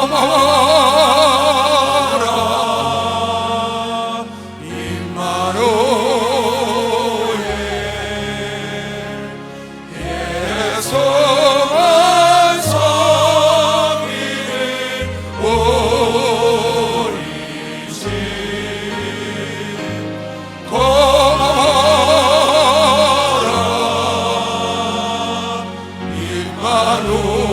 고마워라 임마누엘 예수만 섬기는 우리 집 고마워라 임마누엘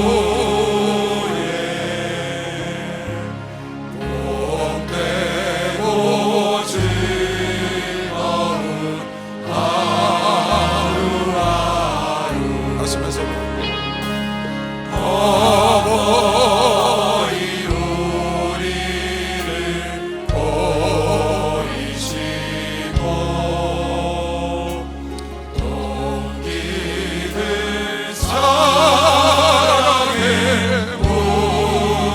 어버이 우리를 보이시고 동기들 사랑에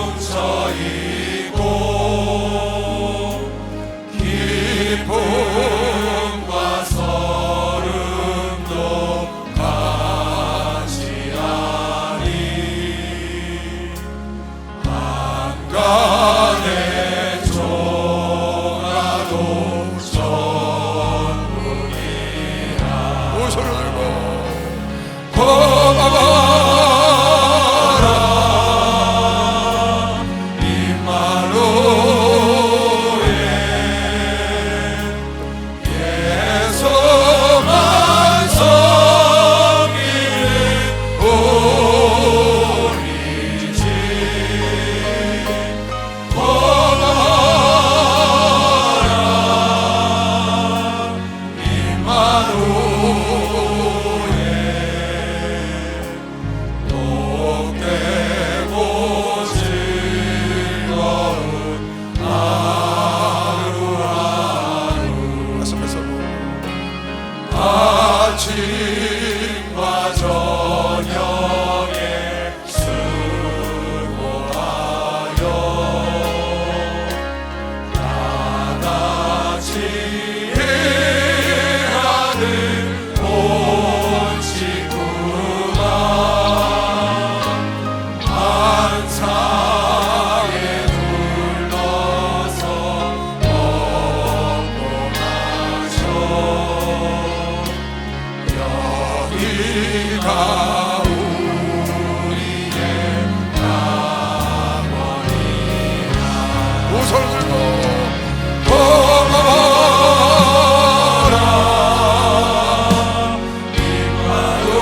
뭉쳐있고 기쁨과 서름도 같이 간의 종아도 전국이라 오소를 들고 고마워라 임마누엘 예수만 섬기는 우리 집 고마워라 임마누엘 복되고 즐거운 하루하루 말씀해서 아침과 저녁에 수고하여 다같이 일하는 온 식구가 한 상에 둘러서 먹고 마셔 여기가 우리의 낙원이라 우선을 들고 고마워라 임마누엘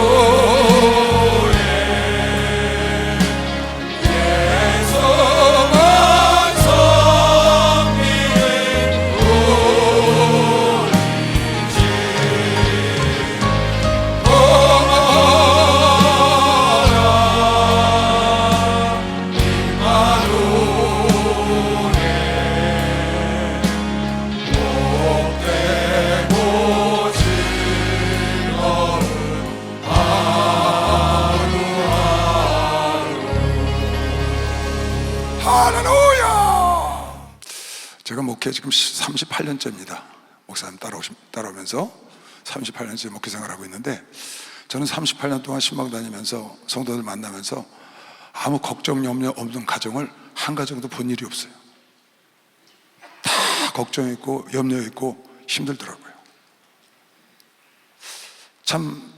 예수만 섬기는 우리 집 고마워라 임마누엘 복되고 즐거운 하루하루 할렐루야. 제가 목회 지금 38년째입니다. 목사님 따라오면서 38년째 목회 생활하고 있는데 저는 38년 동안 신방 다니면서 성도들 만나면서 아무 걱정 염려 없는 가정을 한 가정도 본 일이 없어요. 다 걱정 있고 염려 있고 힘들더라고요. 참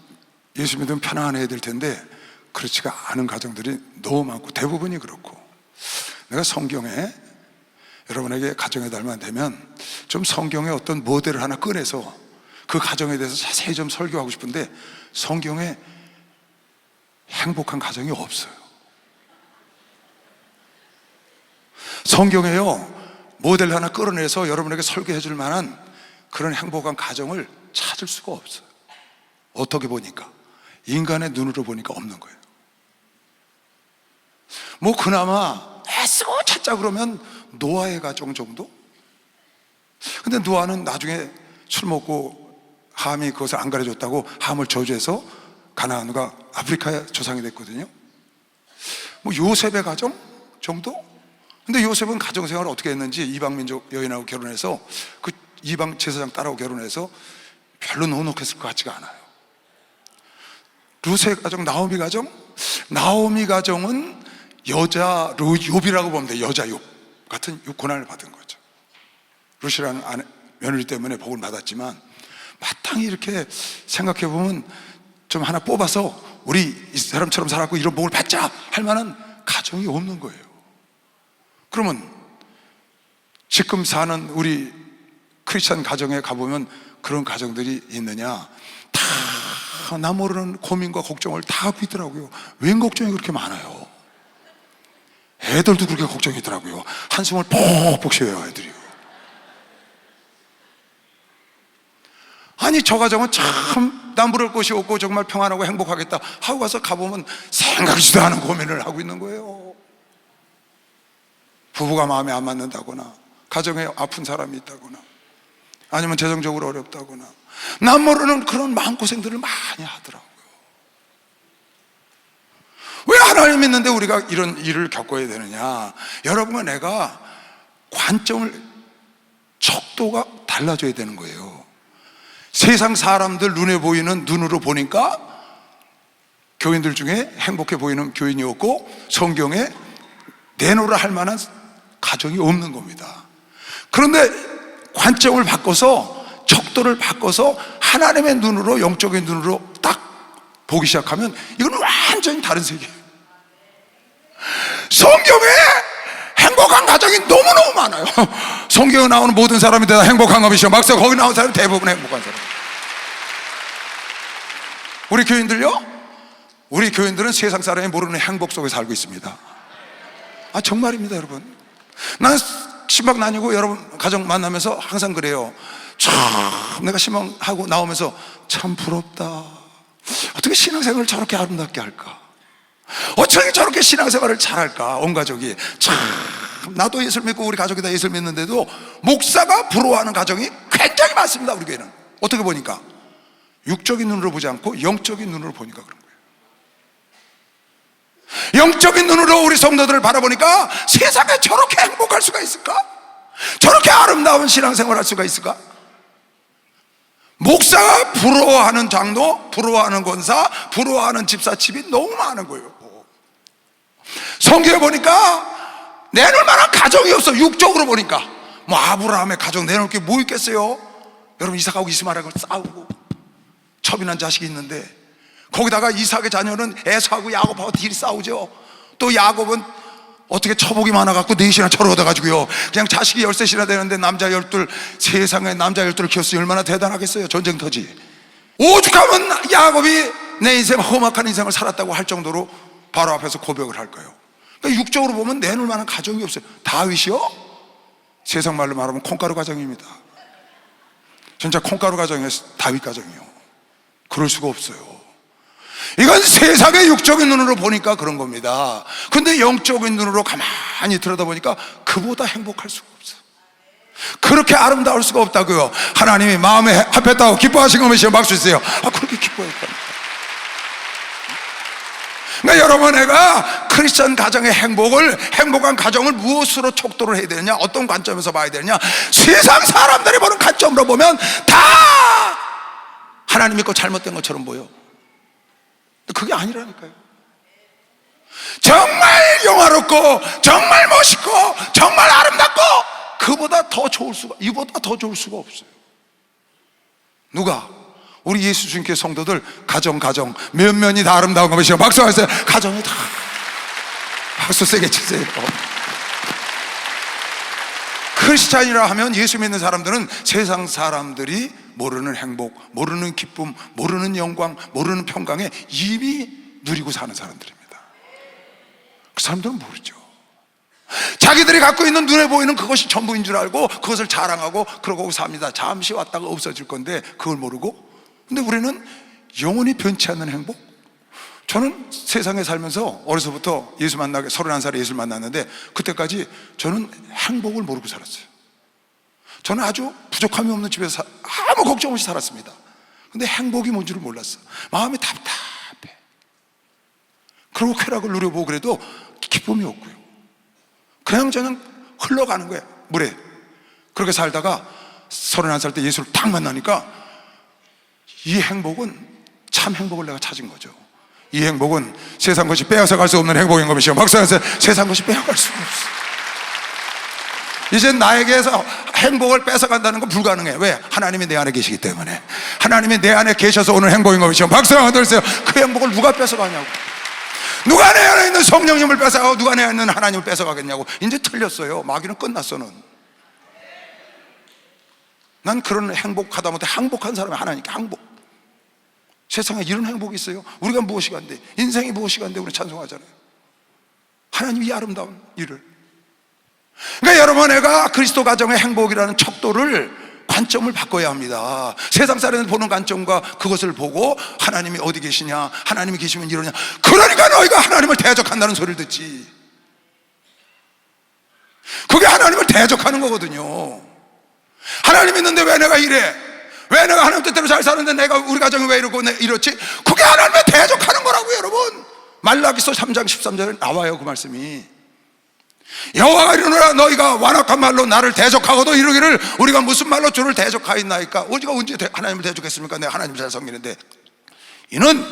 예수 믿으면 편안해야 될 텐데 그렇지가 않은 가정들이 너무 많고 대부분이 그렇고, 내가 성경에 여러분에게 가정의 달만 되면 좀 성경의 어떤 모델을 하나 꺼내서 그 가정에 대해서 자세히 좀 설교하고 싶은데 성경에 행복한 가정이 없어요. 성경에요 모델 하나 끌어내서 여러분에게 설교해 줄 만한 그런 행복한 가정을 찾을 수가 없어요. 어떻게 보니까 인간의 눈으로 보니까 없는 거예요. 뭐 그나마 애쓰고 찾자 그러면 노아의 가정 정도? 근데 노아는 나중에 술 먹고 함이 그것을 안 가르쳐줬다고 함을 저주해서 가나안과 아프리카의 조상이 됐거든요. 뭐 요셉의 가정 정도? 근데 요셉은 가정생활을 어떻게 했는지 이방민족 여인하고 결혼해서 그 이방 제사장 딸하고 결혼해서 별로 넉넉했을 것 같지가 않아요. 루스의 가정, 나오미 가정? 나오미 가정은 여자 욥이라고 보면 돼. 여자 욥 같은 고난을 받은 거죠. 루시라는 며느리 때문에 복을 받았지만 마땅히 이렇게 생각해 보면 좀 하나 뽑아서 우리 이 사람처럼 살았고 이런 복을 받자 할 만한 가정이 없는 거예요. 그러면 지금 사는 우리 크리스천 가정에 가보면 그런 가정들이 있느냐? 다 나 모르는 고민과 걱정을 다 하고 있더라고요. 웬 걱정이 그렇게 많아요? 애들도 그렇게 걱정이더라고요. 한숨을 퍽퍽 쉬어요, 애들이요. 아니, 저 가정은 참 남부를 곳이 없고 정말 평안하고 행복하겠다 하고 가서 가보면 생각지도 않은 고민을 하고 있는 거예요. 부부가 마음에 안 맞는다거나, 가정에 아픈 사람이 있다거나, 아니면 재정적으로 어렵다거나, 남 모르는 그런 마음고생들을 많이 하더라고요. 왜 하나님 믿는데 우리가 이런 일을 겪어야 되느냐? 여러분과 내가 관점을, 척도가 달라져야 되는 거예요. 세상 사람들 눈에 보이는 눈으로 보니까 교인들 중에 행복해 보이는 교인이 없고 성경에 내놓으라 할 만한 가정이 없는 겁니다. 그런데 관점을 바꿔서, 척도를 바꿔서 하나님의 눈으로, 영적인 눈으로 딱 보기 시작하면 이건 완전히 다른 세계예요. 성경에 행복한 가정이 너무너무 많아요. 성경에 나오는 모든 사람이 다 행복한 것이죠. 막상 거기 나온 사람이 대부분 행복한 사람. 우리 교인들요? 우리 교인들은 세상 사람이 모르는 행복 속에 살고 있습니다. 아, 정말입니다, 여러분. 나는 신방 다니고 여러분 가정 만나면서 항상 그래요. 참 내가 신방하고 나오면서 참 부럽다. 어떻게 신앙생활을 저렇게 아름답게 할까? 어떻게 저렇게 신앙생활을 잘할까? 온 가족이 참, 나도 예수를 믿고 우리 가족이 다 예수를 믿는데도 목사가 부러워하는 가정이 굉장히 많습니다. 우리 교회는 어떻게 보니까 육적인 눈으로 보지 않고 영적인 눈으로 보니까 그런 거예요. 영적인 눈으로 우리 성도들을 바라보니까 세상에 저렇게 행복할 수가 있을까? 저렇게 아름다운 신앙생활을 할 수가 있을까? 목사가 부러워하는 장로, 부러워하는 권사, 부러워하는 집사 집이 너무 많은 거예요. 성경에 보니까 내놓을 만한 가정이 없어. 육적으로 보니까 뭐 아브라함의 가정 내놓을 게 뭐 있겠어요? 여러분, 이삭하고 이스마엘하고 싸우고 첩이난 자식이 있는데 거기다가 이삭의 자녀는 에서하고 야곱하고 딜이 싸우죠. 또 야곱은 어떻게 처복이 많아갖고 넷이나 철을 얻어가지고요, 그냥 자식이 13이나 되는데 남자 12, 세상에 남자 12을 키웠으니 얼마나 대단하겠어요. 전쟁터지. 오죽하면 야곱이 내 인생 험악한 인생을 살았다고 할 정도로 바로 앞에서 고백을 할 거예요. 그러니까 육적으로 보면 내놓을 만한 가정이 없어요. 다윗이요? 세상 말로 말하면 콩가루 가정입니다. 진짜 콩가루 가정이에요. 다윗 가정이요. 그럴 수가 없어요. 이건 세상의 육적인 눈으로 보니까 그런 겁니다. 근데 영적인 눈으로 가만히 들여다보니까 그보다 행복할 수가 없어. 그렇게 아름다울 수가 없다고요. 하나님이 마음에 합했다고 기뻐하신 것이요, 박수 주세요. 아, 그렇게 기뻐했답니다. 그러니까 여러분, 내가 크리스천 가정의 행복한 가정을 무엇으로 척도를 해야 되느냐, 어떤 관점에서 봐야 되느냐? 세상 사람들이 보는 관점으로 보면 다 하나님 믿고 잘못된 것처럼 보여. 그게 아니라니까요. 정말 영화롭고 정말 멋있고 정말 아름답고 그보다 더 좋을 수가, 이보다 더 좋을 수가 없어요. 누가? 우리 예수 주님께 성도들 가정 면면이 다 아름다운 것이요. 박수 하세요. 가정이 다 박수 세게 치세요. 크리스찬이라 하면, 예수 믿는 사람들은 세상 사람들이 모르는 행복, 모르는 기쁨, 모르는 영광, 모르는 평강에 이미 누리고 사는 사람들입니다. 그 사람들은 모르죠. 자기들이 갖고 있는 눈에 보이는 그것이 전부인 줄 알고 그것을 자랑하고 그러고 삽니다. 잠시 왔다가 없어질 건데 그걸 모르고. 근데 우리는 영원히 변치 않는 행복. 저는 세상에 살면서 어려서부터 예수 만나게 31살에 예수를 만났는데 그때까지 저는 행복을 모르고 살았어요. 저는 아주 부족함이 없는 집에서 아무 걱정 없이 살았습니다. 근데 행복이 뭔지를 몰랐어. 마음이 답답해. 그리고 쾌락을 누려보고 그래도 기쁨이 없고요. 그냥 흘러가는 거예요, 물에. 그렇게 살다가 31살 때 예수를 딱 만나니까 이 행복은 참 행복을 내가 찾은 거죠. 이 행복은 세상 것이 빼앗아 갈 수 없는 행복인 것이요. 박수하세요. 세상 것이 빼앗아갈 수가 없어. 이제 나에게서 행복을 뺏어간다는 건 불가능해. 왜? 하나님이 내 안에 계시기 때문에. 하나님이 내 안에 계셔서 오늘 행복인 것이요. 박수 한번 드리세요. 그 행복을 누가 뺏어가냐고. 누가 내 안에 있는 성령님을 뺏어가고 누가 내 안에 있는 하나님을 뺏어가겠냐고. 이제 틀렸어요. 마귀는 끝났어. 난 그런 행복하다 못해 항복한 사람이 하나님께 항복. 세상에 이런 행복이 있어요? 우리가 무엇이 간대? 인생이 무엇이 간대? 우리 찬송하잖아요. 하나님 이 아름다운 일을. 그러니까 여러분, 내가 그리스도 가정의 행복이라는 척도를 관점을 바꿔야 합니다. 세상 사람들 보는 관점과 그것을 보고 하나님이 어디 계시냐, 하나님이 계시면 이러냐. 그러니까 너희가 하나님을 대적한다는 소리를 듣지. 그게 하나님을 대적하는 거거든요. 하나님 있는데 왜 내가 이래? 왜 내가 하나님 뜻대로 잘 사는데 내가 우리 가정이 왜 이러고 이렇지? 그게 하나님을 대적하는 거라고요, 여러분. 말라기서 3장 13절에 나와요, 그 말씀이. 여호와가 이르노라 너희가 완악한 말로 나를 대적하고도 이르기를 우리가 무슨 말로 주를 대적하였나이까. 우리가 언제 하나님을 대적했습니까? 내가 하나님을 잘 섬기는데. 이는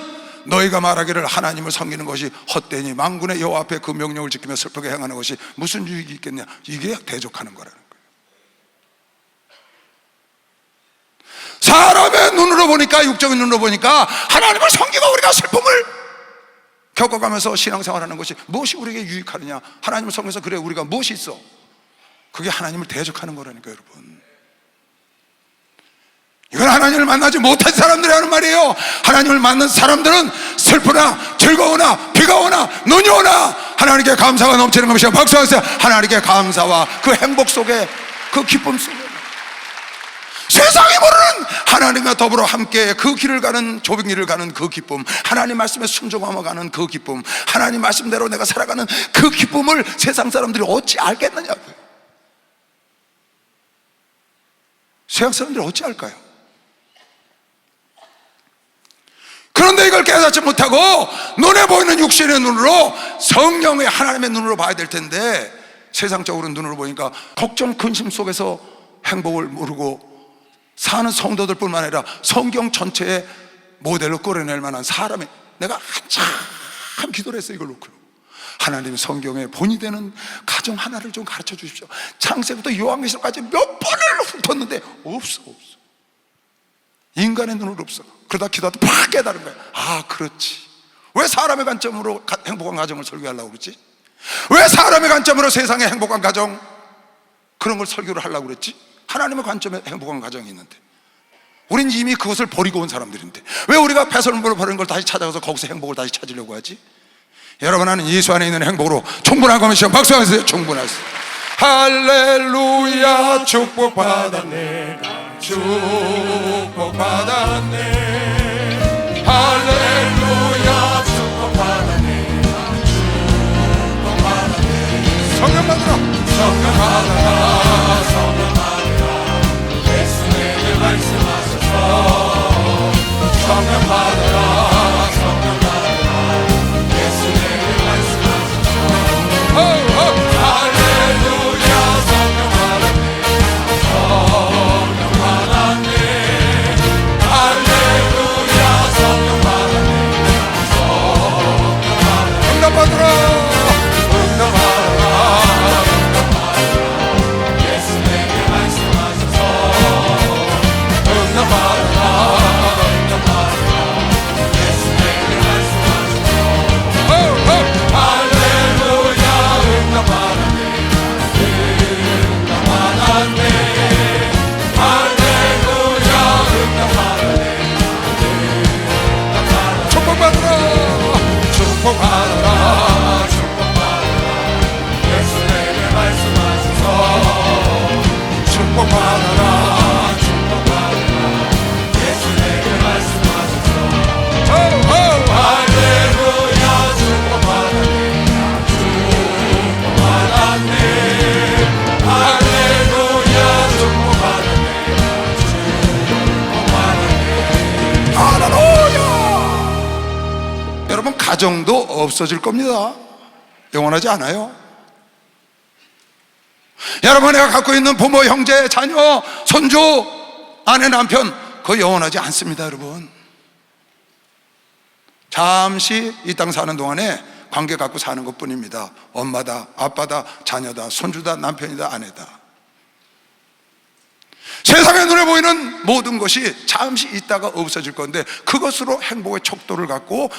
너희가 말하기를 하나님을 섬기는 것이 헛되니 만군의 여호와 앞에 그 명령을 지키며 슬프게 행하는 것이 무슨 유익이 있겠냐. 이게 대적하는 거라는 거예요. 사람의 눈으로 보니까, 육적인 눈으로 보니까 하나님을 섬기고 우리가 슬픔을 겪어가면서 신앙생활하는 것이 무엇이 우리에게 유익하느냐. 하나님을 섬겨서 그래 우리가 무엇이 있어? 그게 하나님을 대적하는 거라니까, 여러분. 이건 하나님을 만나지 못한 사람들이 하는 말이에요. 하나님을 만난 사람들은 슬프나 즐거우나 비가 오나 눈이 오나 하나님께 감사가 넘치는 것이요. 박수하세요. 하나님께 감사와 그 행복 속에, 그 기쁨 속에, 세상이 모르는 하나님과 더불어 함께 그 길을 가는, 좁은 길을 가는 그 기쁨, 하나님 말씀에 순종하며 가는 그 기쁨, 하나님 말씀대로 내가 살아가는 그 기쁨을 세상 사람들이 어찌 알겠느냐고요. 세상 사람들이 어찌 알까요? 그런데 이걸 깨닫지 못하고 눈에 보이는 육신의 눈으로, 성령의 하나님의 눈으로 봐야 될 텐데 세상적으로 눈으로 보니까 걱정, 근심 속에서 행복을 모르고 사는 성도들 뿐만 아니라 성경 전체의 모델로 끌어낼 만한 사람이, 내가 한참 기도를 했어요. 이걸 놓고 하나님 성경의 본이 되는 가정 하나를 좀 가르쳐 주십시오. 창세부터 요한계시록까지 몇 번을 훑었는데 없어. 인간의 눈으로 없어. 그러다 기도하다 팍 깨달은 거야. 아, 그렇지. 왜 사람의 관점으로 행복한 가정을 설교하려고 그랬지? 왜 사람의 관점으로 세상의 행복한 가정, 그런 걸 설교를 하려고 그랬지? 하나님의 관점에 행복한 가정이 있는데 우린 이미 그것을 버리고 온 사람들인데 왜 우리가 배설물을 버리는 걸 다시 찾아가서 거기서 행복을 다시 찾으려고 하지? 여러분, 나는 예수 안에 있는 행복으로 충분한 것이요. 박수하세요. 충분하세요. 할렐루야. 축복받았네. 축복받았네. 할렐루야. 축복받았네. 축복받았네. 성령 받으라. 성령 받으라. 성령 말씀하셔서 성령 받으라. 성령 받으라. 예수 내게 말씀하셔서 할렐루야. 성령 받았네. 성령 받았네. 할렐루야. 성령 받았네. 성령 받았네. 응답 받으라. 응답 받으라. 예수 내게 말씀하셔서 축복받아라. 축복받아라. 예수 내게 말씀하셔서 축복받아라. 축복받아라. 예수 내게 말씀하셔서 할렐루야. 축복받았네. 축복받았네. 할렐루야. 축복받았네. 축복받았네. 할렐루야. 여러분, 가정도 없어질 겁니다. 영원하지 않아요. 여러분, 내가 갖고 있는 부모, 형제, 자녀, 손주, 아내, 남편, 그거 영원하지 않습니다. 여러분, 잠시 이 땅 사는 동안에 관계 갖고 사는 것 뿐입니다. 엄마다, 아빠다, 자녀다, 손주다, 남편이다, 아내다. 세상의 눈에 보이는 모든 것이 잠시 있다가 없어질 건데, 그것으로 행복의 척도를 갖고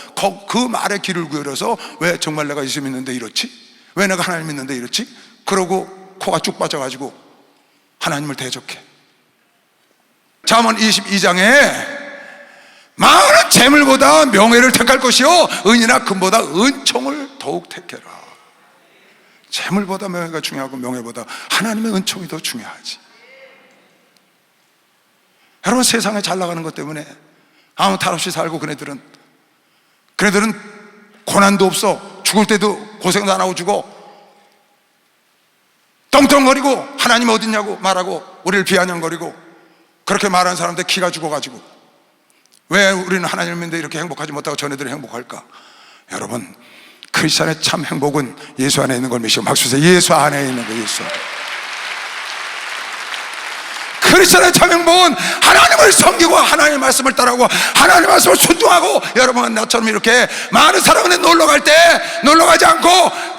그 말에 귀를 기울여서 왜 정말 내가 예수 믿는데 이렇지? 왜 내가 하나님 믿는데 이렇지? 그러고 코가 쭉 빠져가지고 하나님을 대적해. 잠언 22장에 많은 재물보다 명예를 택할 것이요 은이나 금보다 은총을 더욱 택해라. 재물보다 명예가 중요하고 명예보다 하나님의 은총이 더 중요하지. 여러분, 세상에 잘 나가는 것 때문에 아무 탈 없이 살고 그네들은 고난도 없어. 죽을 때도 고생도 안 하고 죽어. 떵떵거리고 하나님 어딨냐고 말하고 우리를 비아냥거리고 그렇게 말하는 사람들 키가 죽어가지고, 왜 우리는 하나님을 믿는데 이렇게 행복하지 못하고 전애들이 행복할까? 여러분, 크리스찬의 참 행복은 예수 안에 있는 걸 믿으시고 박수 주세요. 예수 안에 있는 거, 예수 안에. 크리스찬의 참 행복은 하나님을 섬기고 하나님의 말씀을 따라하고 하나님의 말씀을 순종하고, 여러분 나처럼 이렇게 많은 사람들이 놀러갈 때 놀러가지 않고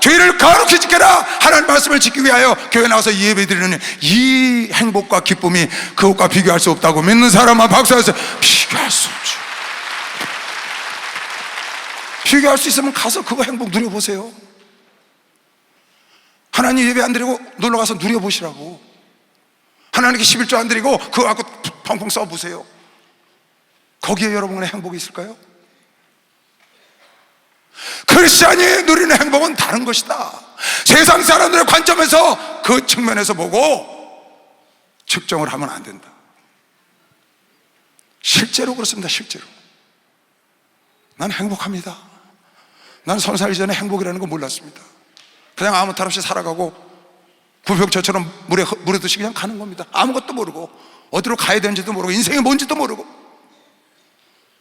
죄를 거룩히 지켜라, 하나님의 말씀을 지키기 위하여 교회 나와서 예배 드리는 이 행복과 기쁨이 그것과 비교할 수 없다고 믿는 사람만 박수하세요. 비교할 수 없죠. 비교할 수 있으면 가서 그거 행복 누려보세요. 하나님 예배 안 드리고 놀러가서 누려보시라고. 하나님께 11조 안 드리고 그거 갖고 펑펑 써보세요. 거기에 여러분의 행복이 있을까요? 크리스찬이 누리는 행복은 다른 것이다. 세상 사람들의 관점에서 그 측면에서 보고 측정을 하면 안 된다. 실제로 그렇습니다. 실제로 난 행복합니다. 난 30살 전에 행복이라는 거 몰랐습니다. 그냥 아무 탈 없이 살아가고 구병처처럼 물에 듯이 그냥 가는 겁니다. 아무것도 모르고 어디로 가야 되는지도 모르고 인생이 뭔지도 모르고.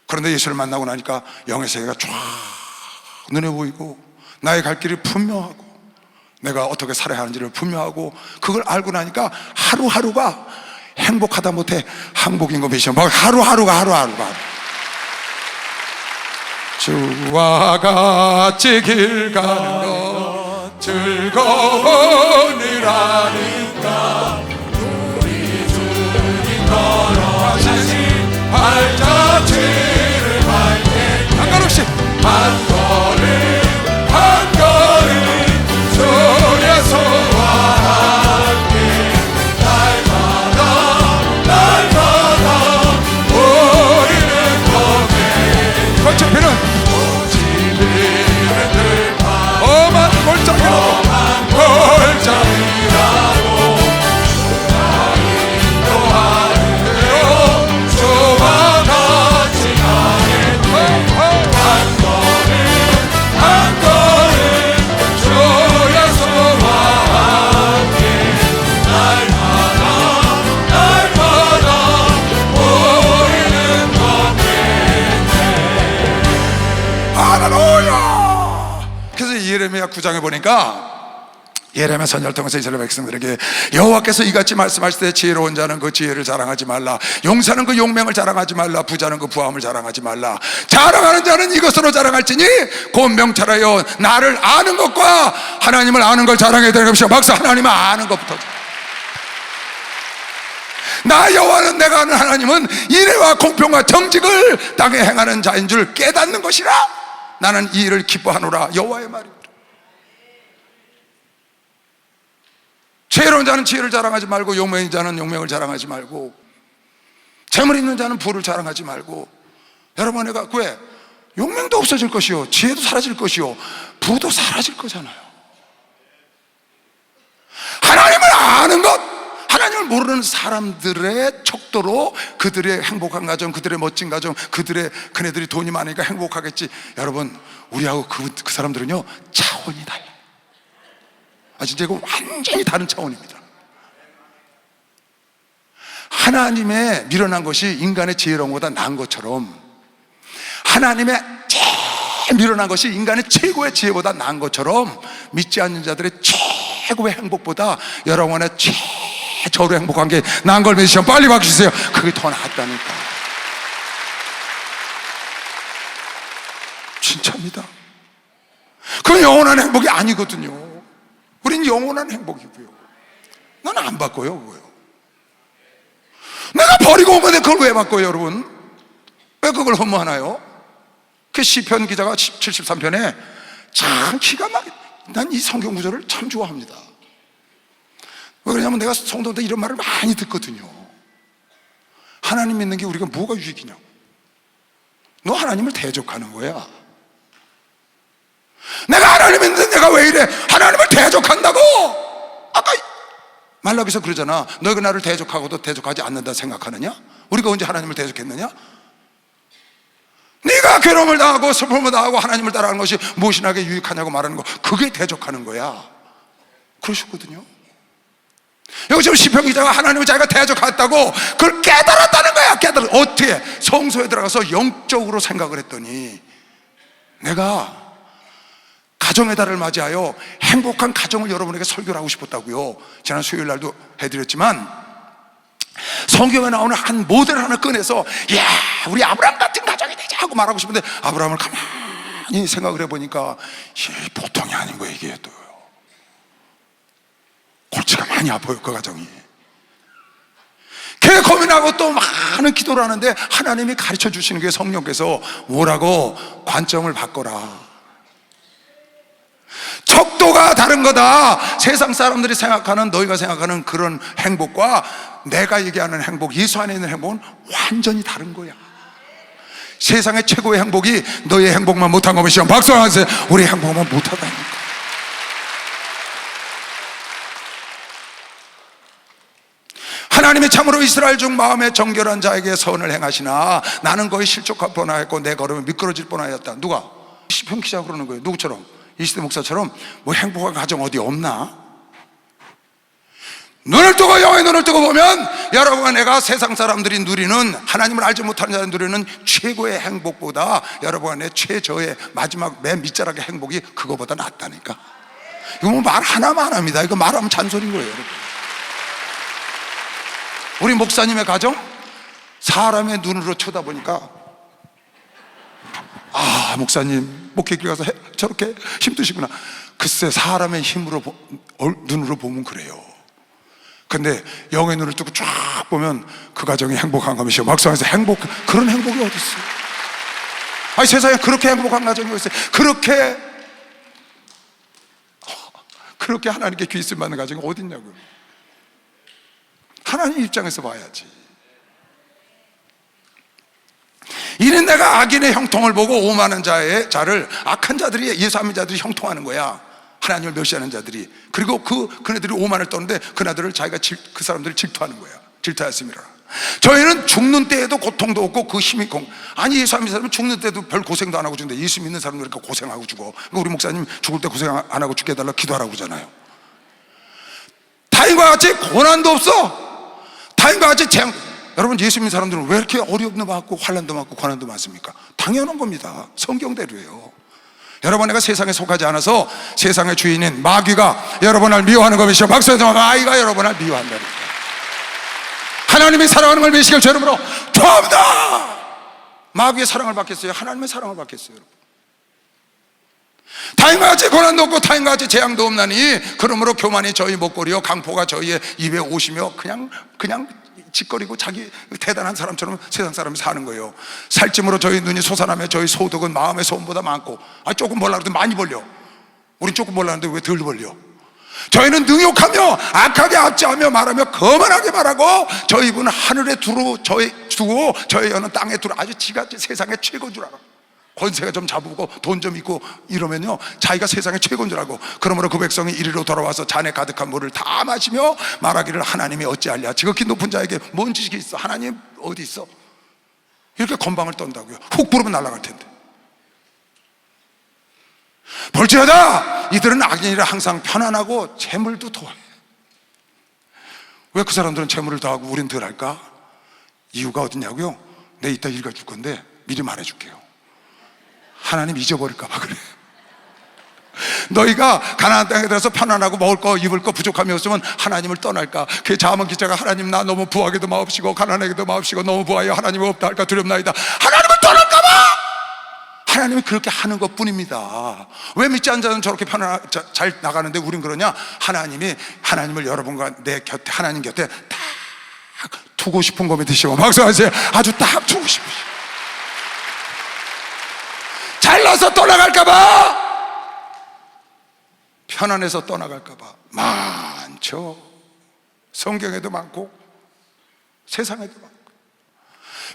그런데 예수를 만나고 나니까 영의 세계가 쫙 눈에 보이고 나의 갈 길이 분명하고 내가 어떻게 살아야 하는지를 분명하고, 그걸 알고 나니까 하루하루가 행복하다 못해 항복인 거 믿으시면 하루하루가 주와 같이 길 가는 것 즐거운 일 아닌가. 우리 주님 걸어가신 발자취를 밟게 한걸음씩 한 걸음 주 예수와 함께 날마다 우리는 거기 거쳐피는 엄한 골짜기로 인도하는데요 주와 같이 가겠네. 한 걸음 주 예수와 함께 날마다 우리는 걷겠네. 할렐루야. 그래서 예레미야 9장에 보니까 예레미야 선지자를 통해서 이스라엘 백성들에게 여호와께서 이같이 말씀하실 때 지혜로운 자는 그 지혜를 자랑하지 말라, 용사는 그 용맹을 자랑하지 말라, 부자는 그 부함을 자랑하지 말라. 자랑하는 자는 이것으로 자랑할지니 곧 명철하여 나를 아는 것과 하나님을 아는 걸 자랑해야 되는 것이요. 박수. 하나님을 아는 것부터. 나 여호와는 내가 아는 하나님은 인애와 공평과 정직을 땅에 행하는 자인 줄 깨닫는 것이라. 나는 이 일을 기뻐하노라. 여호와의 말입니다. 지혜로운 자는 지혜를 자랑하지 말고 용맹인 자는 용맹을 자랑하지 말고 재물 있는 자는 부를 자랑하지 말고. 여러분, 내가 왜? 용맹도 없어질 것이요 지혜도 사라질 것이요 부도 사라질 거잖아요. 하나님을 아는 것, 하나님을 모르는 사람들의 척도로 그들의 행복한 가정, 그들의 멋진 가정, 그네들이 돈이 많으니까 행복하겠지. 여러분, 우리하고 그 사람들은요 차원이 달라요. 진짜 이거 완전히 다른 차원입니다. 하나님의 미련한 것이 인간의 지혜로운 것보다 나은 것처럼, 하나님의 제일 미련한 것이 인간의 최고의 지혜보다 나은 것처럼, 믿지 않는 자들의 최고의 행복보다 여러분의 최저로 행복한 게 나은 걸 믿으시면 빨리 박수주세요. 그게 더 낫다니까. 차입니다. 그건 영원한 행복이 아니거든요. 우린 영원한 행복이고요. 난 안 바꿔요, 그거요. 내가 버리고 오면 그걸 왜 바꿔요, 여러분? 왜 그걸 허무하나요? 그 시편 기자가 73편에 참 기가 막히게, 난 이 성경 구절을 참 좋아합니다. 왜 그러냐면 내가 성도한테 이런 말을 많이 듣거든요. 하나님 믿는 게 우리가 뭐가 유익이냐고. 너 하나님을 대적하는 거야. 내가 하나님 믿는데 내가 왜 이래? 하나님을 대적한다고. 아까 말라기서 그러잖아. 너희가 나를 대적하고도 대적하지 않는다 생각하느냐? 우리가 언제 하나님을 대적했느냐? 네가 괴로움을 당하고 슬픔을 당하고 하나님을 따라가는 것이 무엇이나게 유익하냐고 말하는 거, 그게 대적하는 거야. 그러셨거든요. 여기 지금 시편 기자가 하나님을 자기가 대적했다고 그걸 깨달았다는 거야. 어떻게? 성소에 들어가서 영적으로 생각을 했더니, 내가 가정의 달을 맞이하여 행복한 가정을 여러분에게 설교를 하고 싶었다고요. 지난 수요일 날도 해드렸지만, 성경에 나오는 한 모델 하나 꺼내서 야, 우리 아브라함 같은 가정이 되자 하고 말하고 싶은데, 아브라함을 가만히 생각을 해보니까 보통이 아닌 거예요. 이게 또 골치가 많이 아파요, 그 가정이. 걔 고민하고 또 많은 기도를 하는데 하나님이 가르쳐 주시는 게, 성령께서 뭐라고? 관점을 바꿔라. 척도가 다른 거다. 세상 사람들이 생각하는, 너희가 생각하는 그런 행복과 내가 얘기하는 행복, 예수 안에 있는 행복은 완전히 다른 거야. 세상의 최고의 행복이 너의 행복만 못한 거면 시험 박수 하세요. 우리 행복만 못하다니까. 하나님이 참으로 이스라엘 중 마음에 정결한 자에게 선을 행하시나 나는 거의 실족할 뻔하였고 내 걸음이 미끄러질 뻔하였다. 누가? 시편 기자가 그러는 거예요. 누구처럼? 이시대 목사처럼 뭐 행복한 가정 어디 없나? 눈을 뜨고, 영의 눈을 뜨고 보면, 여러분, 내가 세상 사람들이 누리는, 하나님을 알지 못하는 자들이 누리는 최고의 행복보다 여러분 내 최저의 마지막 맨 밑자락의 행복이 그거보다 낫다니까. 이거 뭐 말 하나만 합니다. 이거 말하면 잔소리인 거예요, 여러분. 우리 목사님의 가정, 사람의 눈으로 쳐다보니까, 아, 목사님 목회길 가서 저렇게 힘드시구나. 글쎄, 사람의 힘으로 눈으로 보면 그래요. 근데 영의 눈을 뜨고 쫙 보면 그 가정이 행복한 것이요. 막상에서 그런 행복이 어디 있어요? 아니, 세상에 그렇게 행복한 가정이 어디 있어요? 그렇게 하나님께 귀씀 받는 가정이 어디 있냐고요. 하나님 입장에서 봐야지. 이는 내가 악인의 형통을 보고 오만한 자를, 악한 자들이, 예수 안 믿는 자들이 형통하는 거야. 하나님을 멸시하는 자들이. 그리고 그네들이 오만을 떠는데 그네들을 그 사람들을 질투하는 거야. 질투하였습니다. 저희는 죽는 때에도 고통도 없고 그 힘이 아니, 예수 안 믿는 사람은 죽는 때도 별 고생도 안 하고 죽는데, 예수 믿는 사람들은 그러니까 고생하고 죽어. 그러니까 우리 목사님 죽을 때 고생 안 하고 죽게 해달라고 기도하라고 그러잖아요. 타인과 같이 고난도 없어. 타인과 같이 여러분, 예수 믿는 사람들은 왜 이렇게 어려움도 많고 환난도 많고 고난도 많습니까? 당연한 겁니다. 성경대로예요. 여러분, 내가 세상에 속하지 않아서 세상의 주인인 마귀가 여러분을 미워하는 것이죠. 박수해서 마귀가 여러분을 미워한다니까. 하나님이 사랑하는 걸 미시길 저 이름으로 토합니다. 마귀의 사랑을 받겠어요? 하나님의 사랑을 받겠어요? 여러분, 타인과 같이 고난도 없고 타인과 같이 재앙도 없나니 그러므로 교만이 저희 목걸이요 강포가 저희의 입에 오시며 그냥 짓거리고 자기 대단한 사람처럼 세상 사람이 사는 거예요. 살찜으로 저희 눈이 솟아나며 저희 소득은 마음의 소음보다 많고, 조금 벌라 그래도 많이 벌려. 우린 조금 벌라는데 왜 덜 벌려? 저희는 능욕하며 악하게 압제하며 말하며 거만하게 말하고 저희 입은 하늘에 두고 저희 여는 땅에 두고 아주 지가 세상의 최고인 줄 알아. 권세가 좀 잡고 돈 좀 있고 이러면요, 자기가 세상의 최고인 줄 알고. 그러므로 그 백성이 이리로 돌아와서 잔에 가득한 물을 다 마시며 말하기를 하나님이 어찌하랴. 지극히 높은 자에게 뭔 지식이 있어? 하나님 어디 있어? 이렇게 건방을 떤다고요. 훅 부르면 날아갈 텐데. 볼지어다 이들은 악인이라 항상 편안하고 재물도 더해. 왜 그 사람들은 재물을 더하고 우린 덜할까? 이유가 어디냐고요? 내가 이따 읽어줄 건데 미리 말해줄게요. 하나님 잊어버릴까 봐 그래. 너희가 가나안 땅에 들어서 편안하고 먹을 거 입을 거 부족함이 없으면 하나님을 떠날까? 그 자문 기자가 하나님 나 너무 부하게도 마옵시고 가난하게도 마옵시고 너무 부하여 하나님 없다 할까 두렵나이다. 하나님을 떠날까 봐. 하나님이 그렇게 하는 것 뿐입니다. 왜 믿지 않는 자는 저렇게 잘 나가는데 우린 그러냐? 하나님을 여러분과 내 곁에, 하나님 곁에 딱 두고 싶은 거 믿으시고 박수하세요. 아주 딱 두고 싶으시고, 잘나서 떠나갈까봐, 편안해서 떠나갈까봐 많죠. 성경에도 많고 세상에도 많고.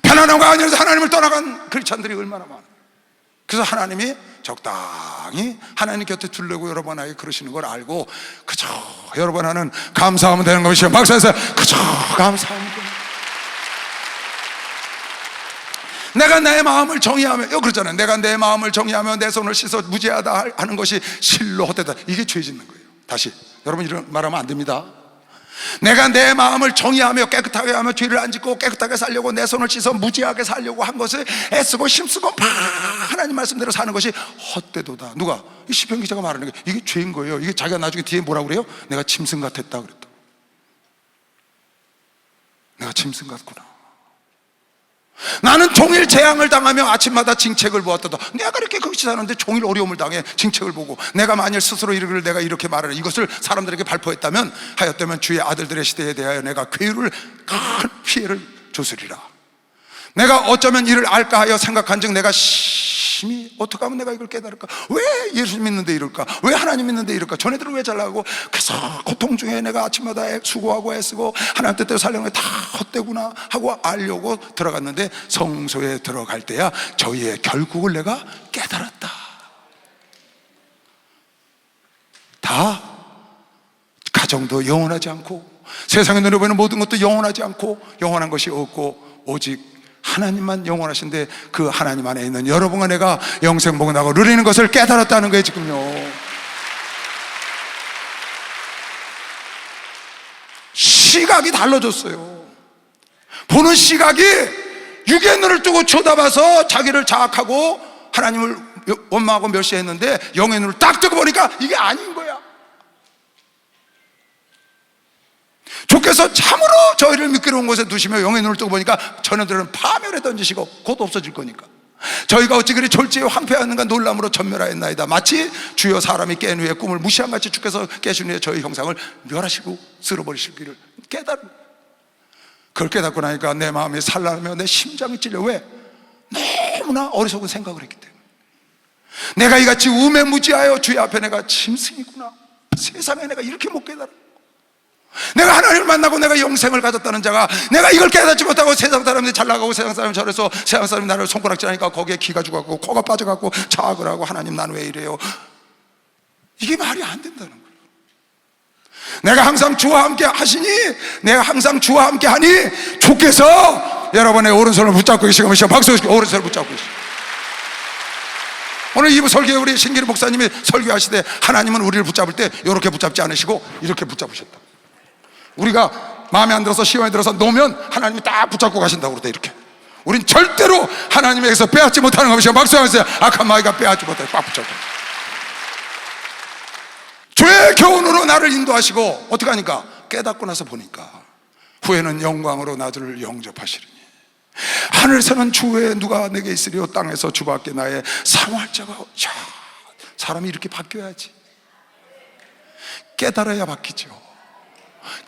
편안한 거 아니라서 하나님을 떠나간 크리스찬들이 얼마나 많아요. 그래서 하나님이 적당히 하나님 곁에 두려고 여러분에게 그러시는 걸 알고 그저 여러분 하는 감사하면 되는 것이요. 박사에서 그저 감사하면 됩니다. 내가 내 마음을 정의하며, 그렇잖아요. 내가 내 마음을 정의하며 내 손을 씻어 무죄하다 하는 것이 실로 헛되다. 이게 죄 짓는 거예요. 다시 여러분 이런 말하면 안 됩니다. 내가 내 마음을 정의하며 깨끗하게 하며 죄를 안 짓고 깨끗하게 살려고 내 손을 씻어 무지하게 살려고 한 것을 애쓰고 힘쓰고 하나님 말씀대로 사는 것이 헛되도다. 누가? 이 시편 기자가 말하는 게 이게 죄인 거예요. 이게 자기가 나중에 뒤에 뭐라고 그래요? 내가 짐승 같았다 그랬다. 내가 짐승 같구나. 나는 종일 재앙을 당하며 아침마다 징책을 보았다. 내가 이렇게 거기 사는데 종일 어려움을 당해 징책을 보고, 내가 만일 스스로 이르기를 내가 이렇게 말하라 이것을 사람들에게 발표했다면 하였다면 주의 아들들의 시대에 대하여 내가 괴유를 큰 피해를 줬으리라. 내가 어쩌면 이를 알까 하여 생각한즉 내가 심히 어떻게 하면 내가 이걸 깨달을까? 왜 예수 믿는데 이럴까? 왜 하나님 믿는데 이럴까? 전애들은 왜 잘 나가고? 그래서 고통 중에 내가 아침마다 수고하고 애쓰고 하나님 뜻대로 살려는 게 다 헛되구나 하고 알려고 들어갔는데 성소에 들어갈 때야 저희의 결국을 내가 깨달았다. 다 가정도 영원하지 않고 세상에 눈에 보이는 모든 것도 영원하지 않고 영원한 것이 없고 오직 하나님만 영원하신데 그 하나님 안에 있는 여러분과 내가 영생 복원하고 누리는 것을 깨달았다는 거예요. 지금요, 시각이 달라졌어요. 보는 시각이 육의 눈을 뜨고 쳐다봐서 자기를 자학하고 하나님을 원망하고 멸시했는데 영의 눈을 딱 뜨고 보니까 이게 아닌 거야. 주께서 참으로 저희를 미끄러운 곳에 두시며 영의 눈을 뜨고 보니까 전에들은 파멸에 던지시고 곧 없어질 거니까 저희가 어찌 그리 졸지에 황폐하는가 놀람으로 전멸하였나이다. 마치 주여 사람이 깬 후에 꿈을 무시한 같이 주께서 깨신 후에 저희 형상을 멸하시고 쓸어버리시기를 깨달은, 그걸 깨닫고 나니까 내 마음이 산란하며 내 심장이 찔려. 왜? 너무나 어리석은 생각을 했기 때문에. 내가 이같이 우매무지하여 주의 앞에 내가 짐승이구나. 세상에 내가 이렇게 못 깨달아. 내가 하나님을 만나고 내가 영생을 가졌다는 자가 내가 이걸 깨닫지 못하고 세상 사람들이 잘 나가고 세상 사람이 저래서 세상 사람이 나를 손가락질하니까 거기에 기가 죽어갖고 코가 빠져갖고 자학을 하고 하나님 나는 왜 이래요? 이게 말이 안 된다는 거예요. 내가 항상 주와 함께 하시니, 내가 항상 주와 함께 하니 주께서 여러분의 오른손을 붙잡고 계시고 박수 치고 오른손을 붙잡고 계시고. 오늘 이 설교에 우리 신기루 목사님이 설교하시되 하나님은 우리를 붙잡을 때 이렇게 붙잡지 않으시고 이렇게 붙잡으셨다. 우리가 마음에 안 들어서 시험에 들어서 놓으면 하나님이 딱 붙잡고 가신다고 그러대. 이렇게 우린 절대로 하나님에게서 빼앗지 못하는 것이요. 박수하면서 악한 마귀가 빼앗지 못하고 꽉 붙잡고 주의 교훈으로 나를 인도하시고 어떻게 하니까 깨닫고 나서 보니까 후에는 영광으로 나를 영접하시리니 하늘에서는 주 외에 누가 내게 있으리요 땅에서 주밖에 나의 상할 자가. 야, 사람이 이렇게 바뀌어야지. 깨달아야 바뀌죠.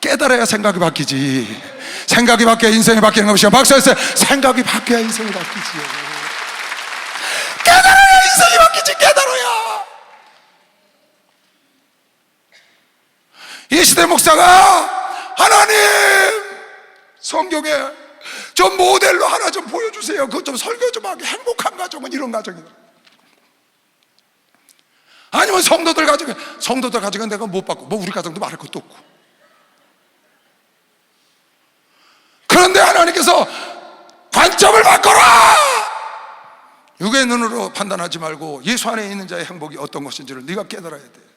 깨달아야 생각이 바뀌지. 생각이 바뀌어야 인생이 바뀌는 것이요. 박수했어요. 생각이 바뀌어야 인생이 바뀌지요. 깨달아야 인생이 바뀌지. 깨달아야. 이 시대 목사가 하나님 성경에 저 모델로 하나 좀 보여주세요. 그것 좀 설교 좀 하게. 행복한 가정은 이런 가정이다. 아니면 성도들 가정은 내가 못 받고 뭐 우리 가정도 말할 것도 없고. 그런데 하나님께서 관점을 바꿔라. 육의 눈으로 판단하지 말고 예수 안에 있는 자의 행복이 어떤 것인지를 네가 깨달아야 돼.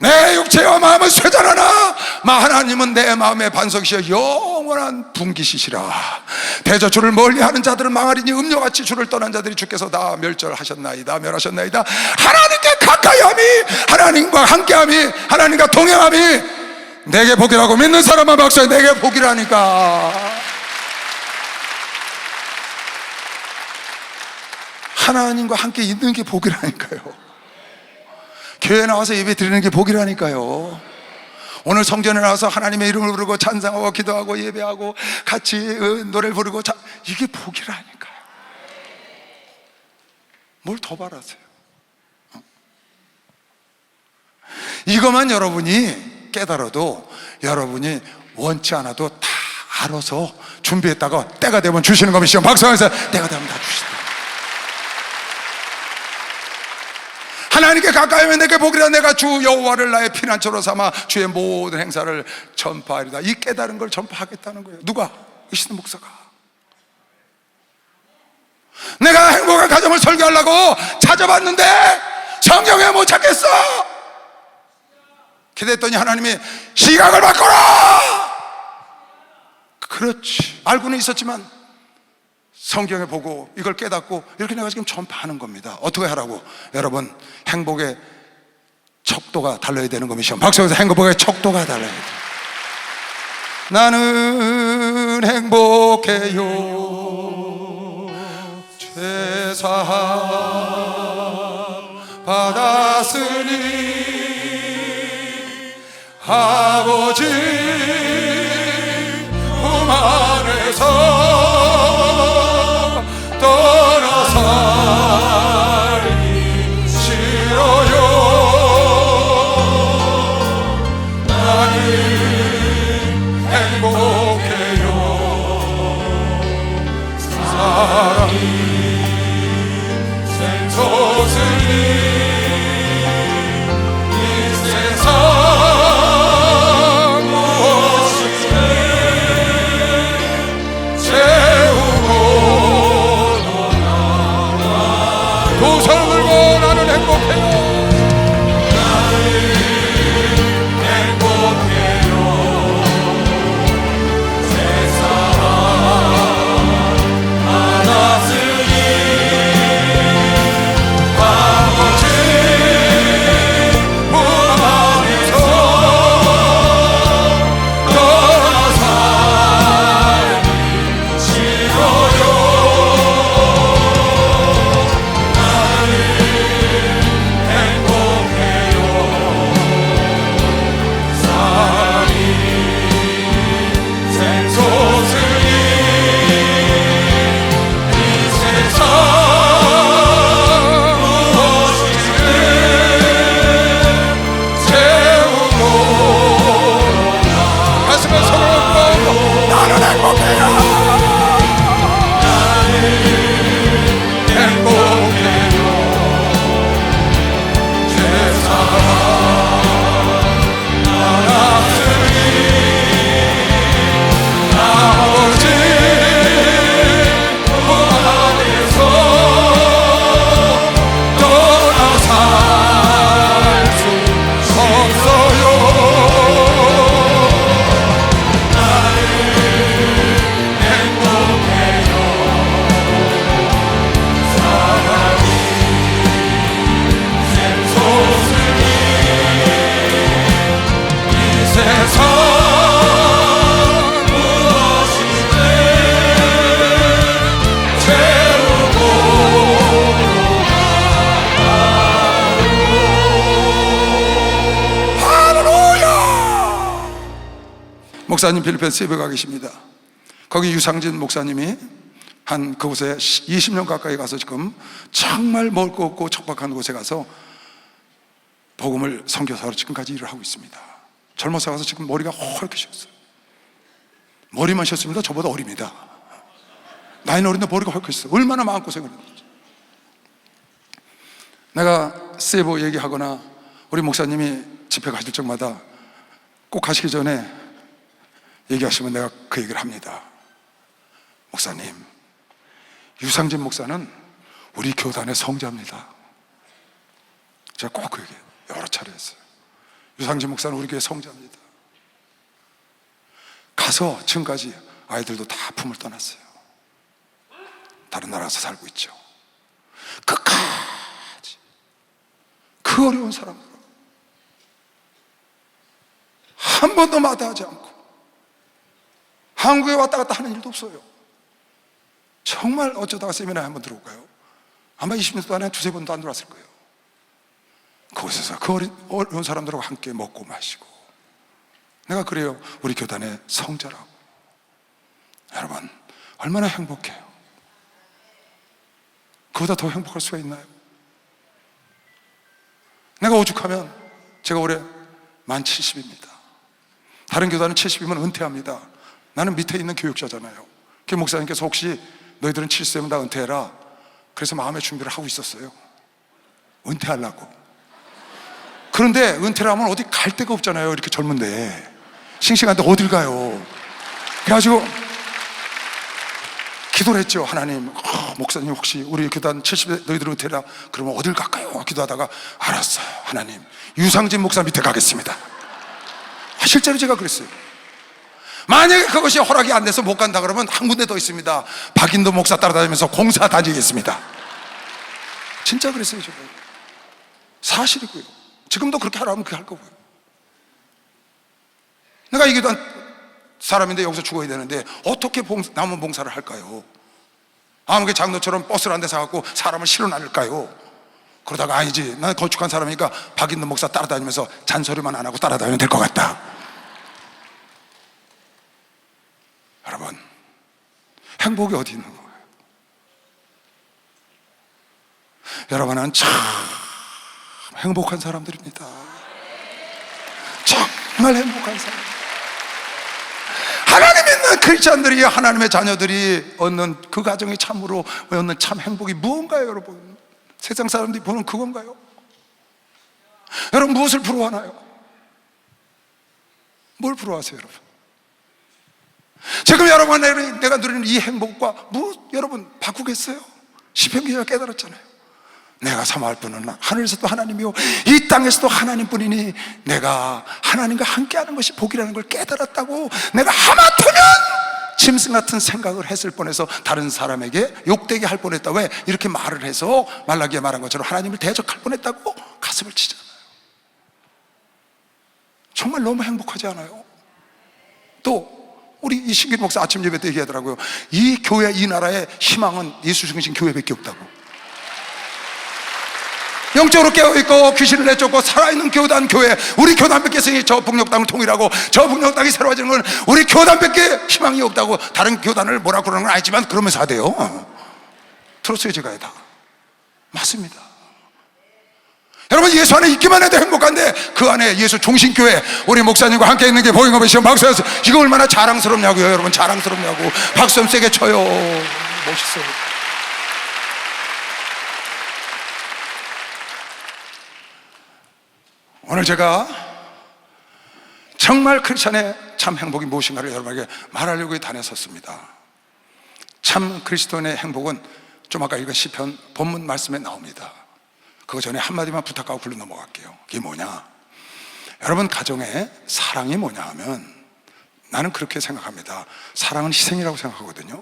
내 육체와 마음을 쇠잔하나 하나님은 내 마음의 반석이시여 영원한 분기시시라. 대저 주를 멀리하는 자들은 망하리니 음료같이 주를 떠난 자들이 주께서 다 멸하셨나이다. 하나님께 가까이함이, 하나님과 함께함이, 하나님과 동행함이 내게 복이라고. 믿는 사람만 박수해. 내게 복이라니까. 하나님과 함께 있는 게 복이라니까요. 교회 나와서 예배 드리는 게 복이라니까요. 오늘 성전에 나와서 하나님의 이름을 부르고 찬양하고 기도하고 예배하고 같이 노래를 부르고 이게 복이라니까요. 뭘 더 바라세요? 이것만 여러분이 깨달아도 여러분이 원치 않아도 다 알아서 준비했다가 때가 되면 주시는 겁니다. 박수하면서 때가 되면 다 주신다. 하나님께 가까이 하면 내게 복이라. 내가 주 여호와를 나의 피난처로 삼아 주의 모든 행사를 전파하리다. 이 깨달은 걸 전파하겠다는 거예요. 누가? 이시는 목사가. 내가 행복한 가정을 설교하려고 찾아봤는데 성경에 못 찾겠어. 기도했더니 하나님이 시각을 바꿔라. 그렇지, 알고는 있었지만 성경에 보고 이걸 깨닫고 이렇게 내가 지금 전파하는 겁니다. 어떻게 하라고? 여러분, 행복의 척도가 달라야 되는 겁니다. 박수에서 행복의 척도가 달라야 돼요. 나는 행복해요, 죄사함 받았으니 아버지 품 안에서 떠나 살기 싫어요. 나는 행복해요, 사랑이 샘솟으니 이 세상 목사님 필리핀스 예배 가 계십니다. 거기 유상진 목사님이 한 그곳에 20년 가까이 가서 지금 정말 먹을 거 없고 척박한 곳에 가서 복음을 선교사로 지금까지 일을 하고 있습니다. 젊어서 가서 지금 머리가 헐게 셨어요. 머리만 셨습니다. 저보다 어립니다. 나이는 어린데 머리가 헐게 셨어요. 얼마나 마음고생을 했는지. 내가 세보 얘기하거나 우리 목사님이 집회 가실 적마다 꼭 가시기 전에 얘기하시면 내가 그 얘기를 합니다. 목사님, 유상진 목사는 우리 교단의 성자입니다. 제가 꼭 그 얘기 여러 차례 했어요. 유상진 목사는 우리 교회 성자입니다. 가서 지금까지 아이들도 다 품을 떠났어요. 다른 나라에서 살고 있죠. 끝까지 그 어려운 사람들 한 번도 마다하지 않고 한국에 왔다 갔다 하는 일도 없어요. 정말 어쩌다가 세미나에 한번 들어올까요? 아마 20년 동안에 두세 번도 안 들어왔을 거예요. 그곳에서 그 어려운 사람들하고 함께 먹고 마시고. 내가 그래요, 우리 교단의 성자라고. 여러분, 얼마나 행복해요. 그보다 더 행복할 수가 있나요? 내가 오죽하면, 제가 올해 만 70입니다. 다른 교단은 70이면 은퇴합니다. 나는 밑에 있는 교육자잖아요. 그 목사님께서 혹시 너희들은 70세면 다 은퇴해라, 그래서 마음의 준비를 하고 있었어요. 은퇴하려고. 그런데 은퇴를 하면 어디 갈 데가 없잖아요. 이렇게 젊은데, 싱싱한데 어딜 가요? 그래가지고 기도를 했죠. 하나님, 목사님 혹시 우리 교단 70세 너희들은 은퇴라 그러면 어딜 갈까요? 기도하다가 알았어요, 하나님, 유상진 목사 밑에 가겠습니다. 실제로 제가 그랬어요. 만약에 그것이 허락이 안 돼서 못 간다 그러면 한 군데 더 있습니다. 박인도 목사 따라다니면서 공사 다니겠습니다. 진짜 그랬어요. 제가 사실이고요. 지금도 그렇게 하라면 그렇게 할 거고요. 내가 이 교단 사람인데 여기서 죽어야 되는데 어떻게 남은 봉사를 할까요? 아무게 장로처럼 버스를 한 대 사갖고 사람을 실어 나를까요? 그러다가 아니지, 난 건축한 사람이니까 박인도 목사 따라다니면서 잔소리만 안 하고 따라다니면 될 것 같다. 여러분, 행복이 어디 있는 거예요? 여러분은 참 행복한 사람들입니다. 정말 행복한 사람. 하나님 믿는 크리스찬들이, 하나님의 자녀들이 얻는 그 가정이 참으로 얻는 참 행복이 무언가요, 여러분? 세상 사람들이 보는 그건가요? 여러분, 무엇을 부러워하나요? 뭘 부러워하세요, 여러분? 지금 여러분, 내가 누리는 이 행복과 여러분 바꾸겠어요? 시편 기자가 깨달았잖아요. 내가 사모할 분은 하늘에서도 하나님이요 이 땅에서도 하나님뿐이니 내가 하나님과 함께하는 것이 복이라는 걸 깨달았다고. 내가 하마터면 짐승 같은 생각을 했을 뻔해서 다른 사람에게 욕되게 할 뻔했다. 왜? 이렇게 말을 해서 말라기에 말한 것처럼 하나님을 대적할 뻔했다고 가슴을 치잖아요. 정말 너무 행복하지 않아요? 또 우리 이 신길 목사 아침 예배 때 얘기하더라고요. 이 교회, 이 나라의 희망은 예수 중심 교회밖에 없다고. 영적으로 깨어있고 귀신을 내쫓고 살아있는 교단, 교회, 우리 교단밖에 있으니 저 북녘 땅을 통일하고 저 북녘 땅이 새로워지는 건 우리 교단밖에 희망이 없다고. 다른 교단을 뭐라 그러는 건 아니지만 그러면서 하대요. 들었어요, 제가 다. 맞습니다. 여러분, 예수 안에 있기만 해도 행복한데 그 안에 예수 종신교회, 우리 목사님과 함께 있는 게 보잉어베 시험 박수여서 이거 얼마나 자랑스럽냐고요. 여러분, 자랑스럽냐고. 박수 좀 세게 쳐요. 멋있어요. 오늘 제가 정말 크리스찬의 참 행복이 무엇인가를 여러분에게 말하려고 이 단에 섰습니다. 참 그리스도인의 행복은 좀 아까 읽은 시편 본문 말씀에 나옵니다. 그거 전에 한마디만 부탁하고 불러 넘어갈게요. 그게 뭐냐? 여러분, 가정에 사랑이 뭐냐 하면 나는 그렇게 생각합니다. 사랑은 희생이라고 생각하거든요.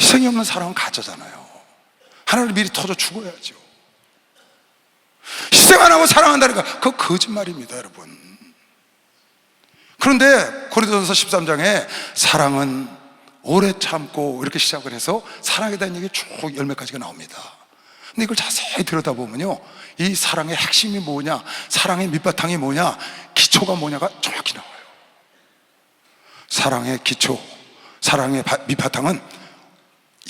희생이 없는 사랑은 가짜잖아요. 하나를 미리 터져 죽어야죠. 희생 안 하고 사랑한다니까 그거 거짓말입니다, 여러분. 그런데 고린도전서 13장에 사랑은 오래 참고 이렇게 시작을 해서 사랑에 대한 얘기 쭉 10가지가 나옵니다. 근데 이걸 자세히 들여다보면요, 이 사랑의 핵심이 뭐냐, 사랑의 밑바탕이 뭐냐, 기초가 뭐냐가 정확히 나와요. 사랑의 기초, 사랑의 밑바탕은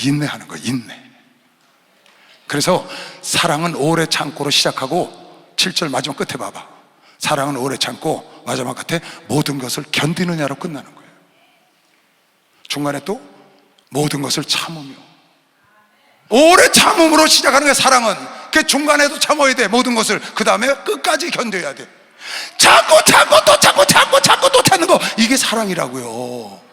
인내하는 거예요. 인내. 그래서 사랑은 오래 참고로 시작하고 7절 마지막 끝에 봐봐. 사랑은 오래 참고 마지막 끝에 모든 것을 견디느냐로 끝나는 거예요. 중간에 또 모든 것을 참으며. 오래 참음으로 시작하는 게 사랑은. 그 중간에도 참아야 돼, 모든 것을. 그 다음에 끝까지 견뎌야 돼. 참고 또 참고 또 참는 거, 이게 사랑이라고요.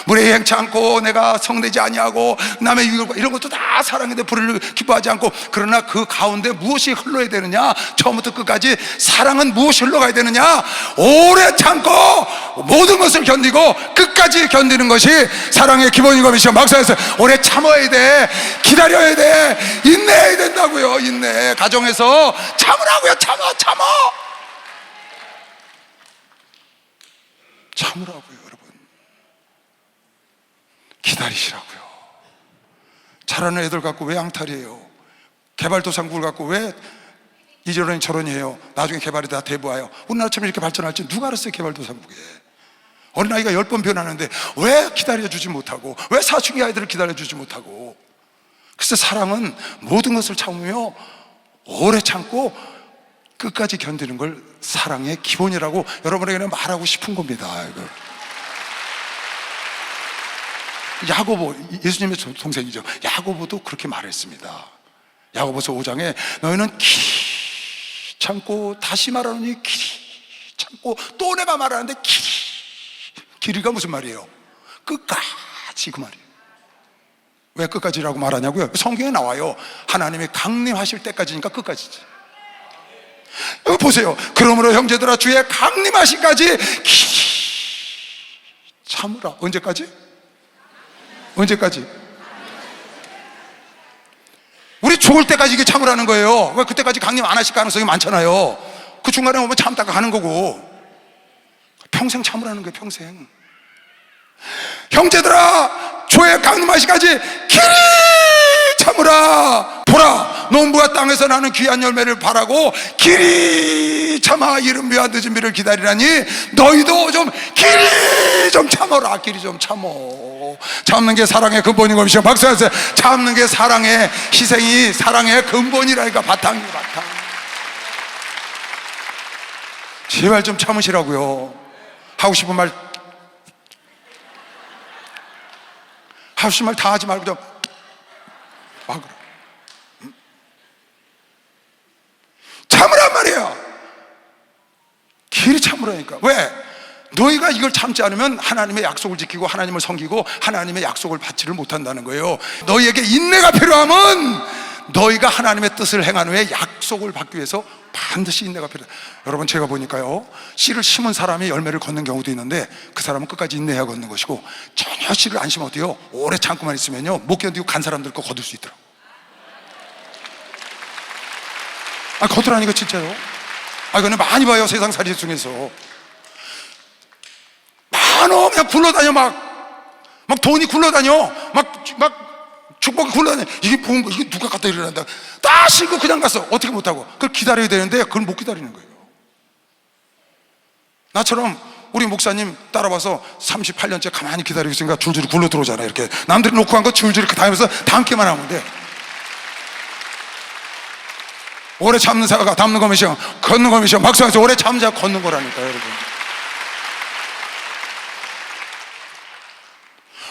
물에 행치 않고 내가 성내지 아니하고 남의 유익을, 이런 것도 다 사랑인데 불의를 기뻐하지 않고. 그러나 그 가운데 무엇이 흘러야 되느냐, 처음부터 끝까지 사랑은 무엇이 흘러가야 되느냐, 오래 참고 모든 것을 견디고 끝까지 견디는 것이 사랑의 기본인 것이죠. 막상에서 오래 참아야 돼, 기다려야 돼, 인내해야 된다고요. 인내. 가정에서 참으라고요. 참으라고요, 여러분. 기다리시라고요. 잘하는 애들 갖고 왜 앙탈이에요? 개발도상국을 갖고 왜 이저러니 저러니 해요? 나중에 개발이 다 대부하여. 우리나라처럼 이렇게 발전할지 누가 알았어요? 개발도상국에 어린아이가 10번 변하는데 왜 기다려주지 못하고, 왜 사춘기 아이들을 기다려주지 못하고. 글쎄, 사랑은 모든 것을 참으며 오래 참고 끝까지 견디는 걸 사랑의 기본이라고 여러분에게 말하고 싶은 겁니다. 야고보, 예수님의 동생이죠. 야고보도 그렇게 말했습니다. 야고보서 5장에 너희는 길이 참고, 다시 말하노니 길이 참고, 또 내가 말하는데 길이가 무슨 말이에요? 끝까지, 그 말이에요. 왜 끝까지라고 말하냐고요? 성경에 나와요. 하나님이 강림하실 때까지니까 끝까지지. 여기 보세요. 그러므로 형제들아 주의 강림하시까지 참으라. 언제까지? 언제까지? 우리 죽을 때까지 이게 참으라는 거예요. 왜? 그때까지 강림 안 하실 가능성이 많잖아요. 그 중간에 오면 참다가 가는 거고. 평생 참으라는 거예요. 평생. 형제들아 주의 강림하시까지 길이 참으라. 보라, 농부가 땅에서 나는 귀한 열매를 바라고 길이 참아 이른 비와 늦은 비를 기다리라니 너희도 좀 길이 좀 참어라. 길이 좀 참어. 참는 게 사랑의 근본인 것이죠. 박수하세요. 참는 게 사랑의 희생이 사랑의 근본이라니까. 바탕이에요, 바탕. 제발 좀 참으시라고요. 하고 싶은 말 다 하지 말고 좀 막 그래. 참으란 말이야. 길이 참으라니까. 왜? 너희가 이걸 참지 않으면 하나님의 약속을 지키고 하나님을 섬기고 하나님의 약속을 받지를 못한다는 거예요. 너희에게 인내가 필요하면 너희가 하나님의 뜻을 행한 후에 약속을 받기 위해서 반드시 인내가 필요해요. 여러분, 제가 보니까요, 씨를 심은 사람이 열매를 걷는 경우도 있는데 그 사람은 끝까지 인내해야 걷는 것이고, 전혀 씨를 안 심어도 돼요, 오래 참고만 있으면요, 못 견디고 간 사람들 거 거둘 수 있더라고요. 거두라니까 진짜요. 이거는 많이 봐요. 세상살이 중에서 많어. 그냥 굴러다녀. 막 돈이 굴러다녀. 막 축복이 굴러다녀. 이게 뭔가, 이게 누가 갖다 일어난다. 다 싣고 그냥 갔어. 어떻게 못하고. 그걸 기다려야 되는데 그걸 못 기다리는 거예요. 나처럼 우리 목사님 따라와서 38년째 가만히 기다리고 있으니까 줄줄이 굴러 들어오잖아요. 이렇게 남들이 놓고 간 거 줄줄이 다니면서 담기만 하면 돼. 오래 참는 자가 담는 거미시오, 걷는 거미시오. 박수하면서 오래 참는 자가 걷는 거라니까요, 여러분.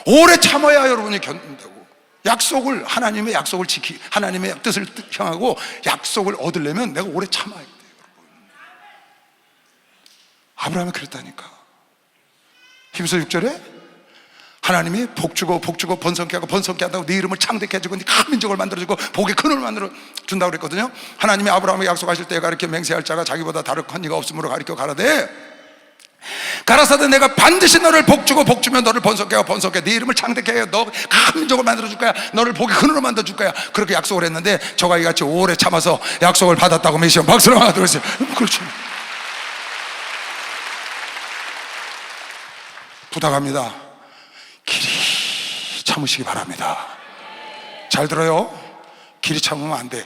오래 참아야 여러분이 견딘다고. 약속을, 하나님의 약속을 하나님의 뜻을 향하고 약속을 얻으려면 내가 오래 참아야 돼요, 여러분. 아브라함이 그랬다니까. 히브리서 6절에 하나님이 복주고 번성케 하고 번성케 한다고 네 이름을 창대케 해주고 네 큰 민족을 만들어주고 복의 근원을 만들어 준다고 그랬거든요. 하나님이 아브라함에게 약속하실 때 가르쳐 맹세할 자가 자기보다 다를 헌의가 없으므로 가르쳐 가라되 가라사대 내가 반드시 너를 복주면 너를 번성케 하고 번성케 네 이름을 창대케 하여 너 큰 민족을 만들어줄 거야. 너를 복의 근원으로 만들어줄 거야. 그렇게 약속을 했는데 저가 이같이 오래 참아서 약속을 받았다고 메시오. 박수를 하나 들으세요. 그렇죠. 부탁합니다. 길이 참으시기 바랍니다. 잘 들어요. 길이 참으면 안 돼.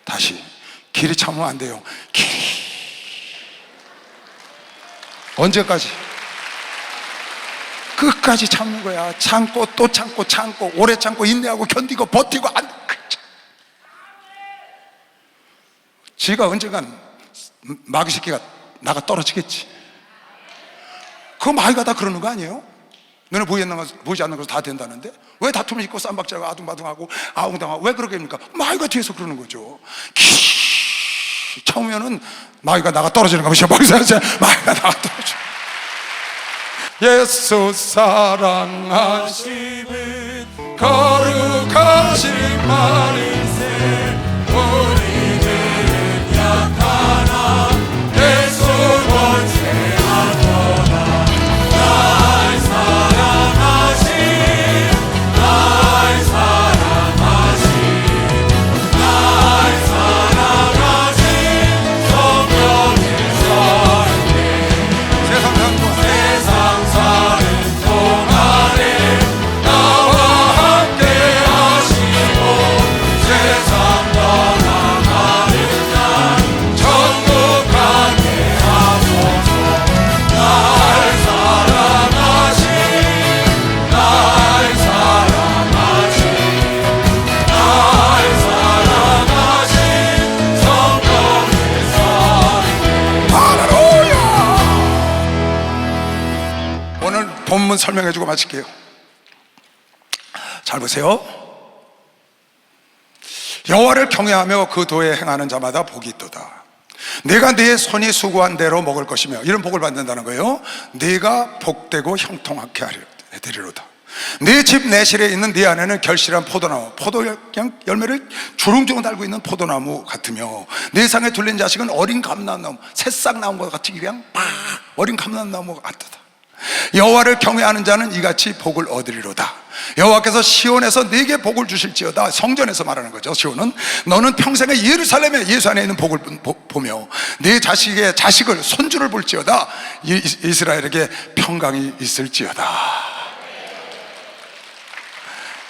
다시 길이 참으면 안 돼요. 언제까지? 끝까지 참는 거야. 참고 또 참고 오래 참고 인내하고 견디고 버티고 지가 언젠간 마귀 새끼가 나가 떨어지겠지. 그 마귀가 다 그러는 거 아니에요? 너네 보이지 않는 것도 다 된다는데 왜 다툼을 있고 쌈박자고 아둥바둥하고 아웅당하고 왜 그러게 합니까? 마귀가 뒤에서 그러는 거죠. 참으면은 마귀가 나가 떨어지는 거죠. 마귀가 나가 떨어져. 예수 사랑하시는 거룩하신 마리세 우리 죄는 약하나 예수 권세하도다 날 사랑하신 성령의 서인데 세상 사는 동안에 본문 설명해주고 마칠게요. 잘 보세요. 여호와를 경외하며 그 도에 행하는 자마다 복이 있도다. 내가 네 손이 수고한 대로 먹을 것이며, 이런 복을 받는다는 거예요. 네가 복되고 형통하게 되리로다. 네 집 내실에 있는 네 안에는 결실한 포도나무, 그냥 열매를 주렁주렁 달고 있는 포도나무 같으며, 네 상에 둘린 자식은 어린 감람나무, 새싹 나온 것 같이 그냥 막 어린 감람나무 같다. 여호와를 경외하는 자는 이같이 복을 얻으리로다. 여호와께서 시온에서 네게 복을 주실지어다. 성전에서 말하는 거죠. 시온은 너는 평생에 예루살렘에 예수 안에 있는 복을 보며 네 자식의 자식을 손주를 볼지어다. 이스라엘에게 평강이 있을지어다.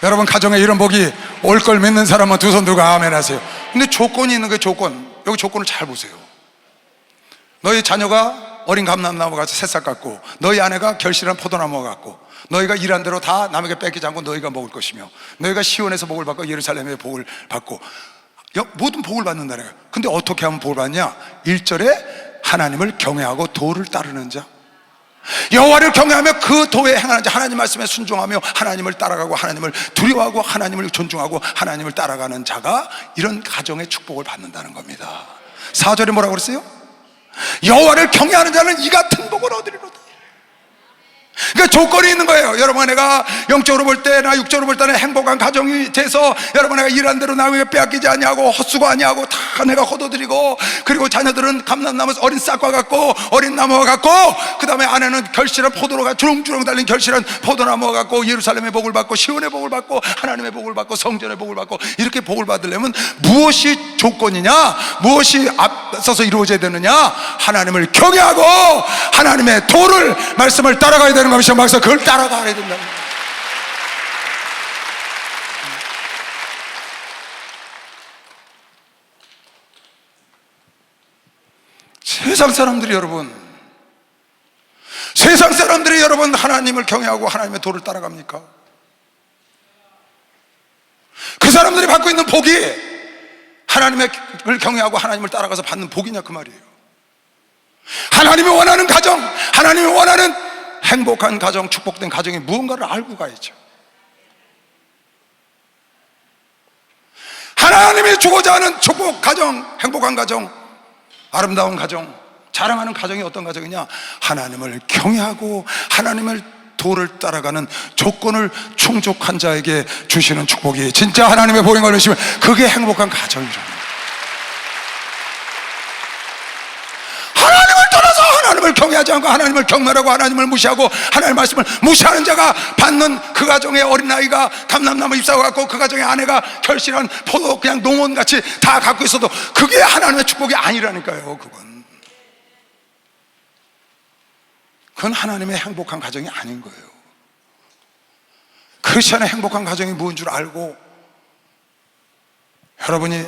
여러분, 가정에 이런 복이 올 걸 믿는 사람은 두 손 들고 아멘 하세요. 근데 조건이 있는 거예요. 조건. 여기 조건을 잘 보세요. 너희 자녀가 어린 감람나무 같이 새싹 같고, 너희 아내가 결실한 포도나무 같고, 너희가 일한 대로 다 남에게 뺏기지 않고 너희가 먹을 것이며, 너희가 시온에서 복을 받고 예루살렘에 복을 받고, 모든 복을 받는다는 거예요. 근데 어떻게 하면 복을 받냐? 1절에 하나님을 경외하고 도를 따르는 자, 여호와를 경외하며 그 도에 행하는 자, 하나님 말씀에 순종하며 하나님을 따라가고 하나님을 두려워하고 하나님을 존중하고 하나님을 따라가는 자가 이런 가정의 축복을 받는다는 겁니다. 4절에 뭐라고 그랬어요? 여호와를 경외하는 자는 이 같은 복을 얻으리로다. 그러니까 조건이 있는 거예요. 여러분, 내가 영적으로 볼 때나 육적으로 볼 때는 행복한 가정이 돼서, 여러분, 내가 일한 대로 남에게 빼앗기지 아니하고 헛수고 아니하고 다 내가 거둬들이고, 그리고 자녀들은 감람나무 어린 싹과 같고 어린 나무와 같고, 그 다음에 아내는 결실한 포도로가 주렁주렁 달린 결실한 포도나무와 같고, 예루살렘의 복을 받고 시온의 복을 받고 하나님의 복을 받고 성전의 복을 받고, 이렇게 복을 받으려면 무엇이 조건이냐? 무엇이 앞서서 이루어져야 되느냐? 하나님을 경외하고 하나님의 도를, 말씀을 따라가야 되는 것이 막서 그걸 따라가야 된다. 세상 사람들이 여러분 하나님을 경외하고 하나님의 도를 따라갑니까? 그 사람들이 받고 있는 복이 하나님을 경외하고 하나님을 따라가서 받는 복이냐, 그 말이에요. 하나님이 원하는 가정, 하나님이 원하는 행복한 가정, 축복된 가정이 무언가를 알고 가야죠. 하나님이 주고자 하는 축복 가정, 행복한 가정, 아름다운 가정, 자랑하는 가정이 어떤 가정이냐? 하나님을 경외하고 하나님을 도를 따라가는 조건을 충족한 자에게 주시는 축복이 진짜 하나님의 복인 걸 믿으시면 그게 행복한 가정이라는, 하나님을 경외하지 않고 하나님을 경멸하고 하나님을 무시하고 하나님의 말씀을 무시하는 자가 받는 그 가정의 어린아이가 감람나무 잎사과 같고, 그 가정의 아내가 결실한 포도 그냥 농원같이 다 갖고 있어도 그게 하나님의 축복이 아니라니까요. 그건 하나님의 행복한 가정이 아닌 거예요. 크리스천의 행복한 가정이 무엇인 줄 알고 여러분이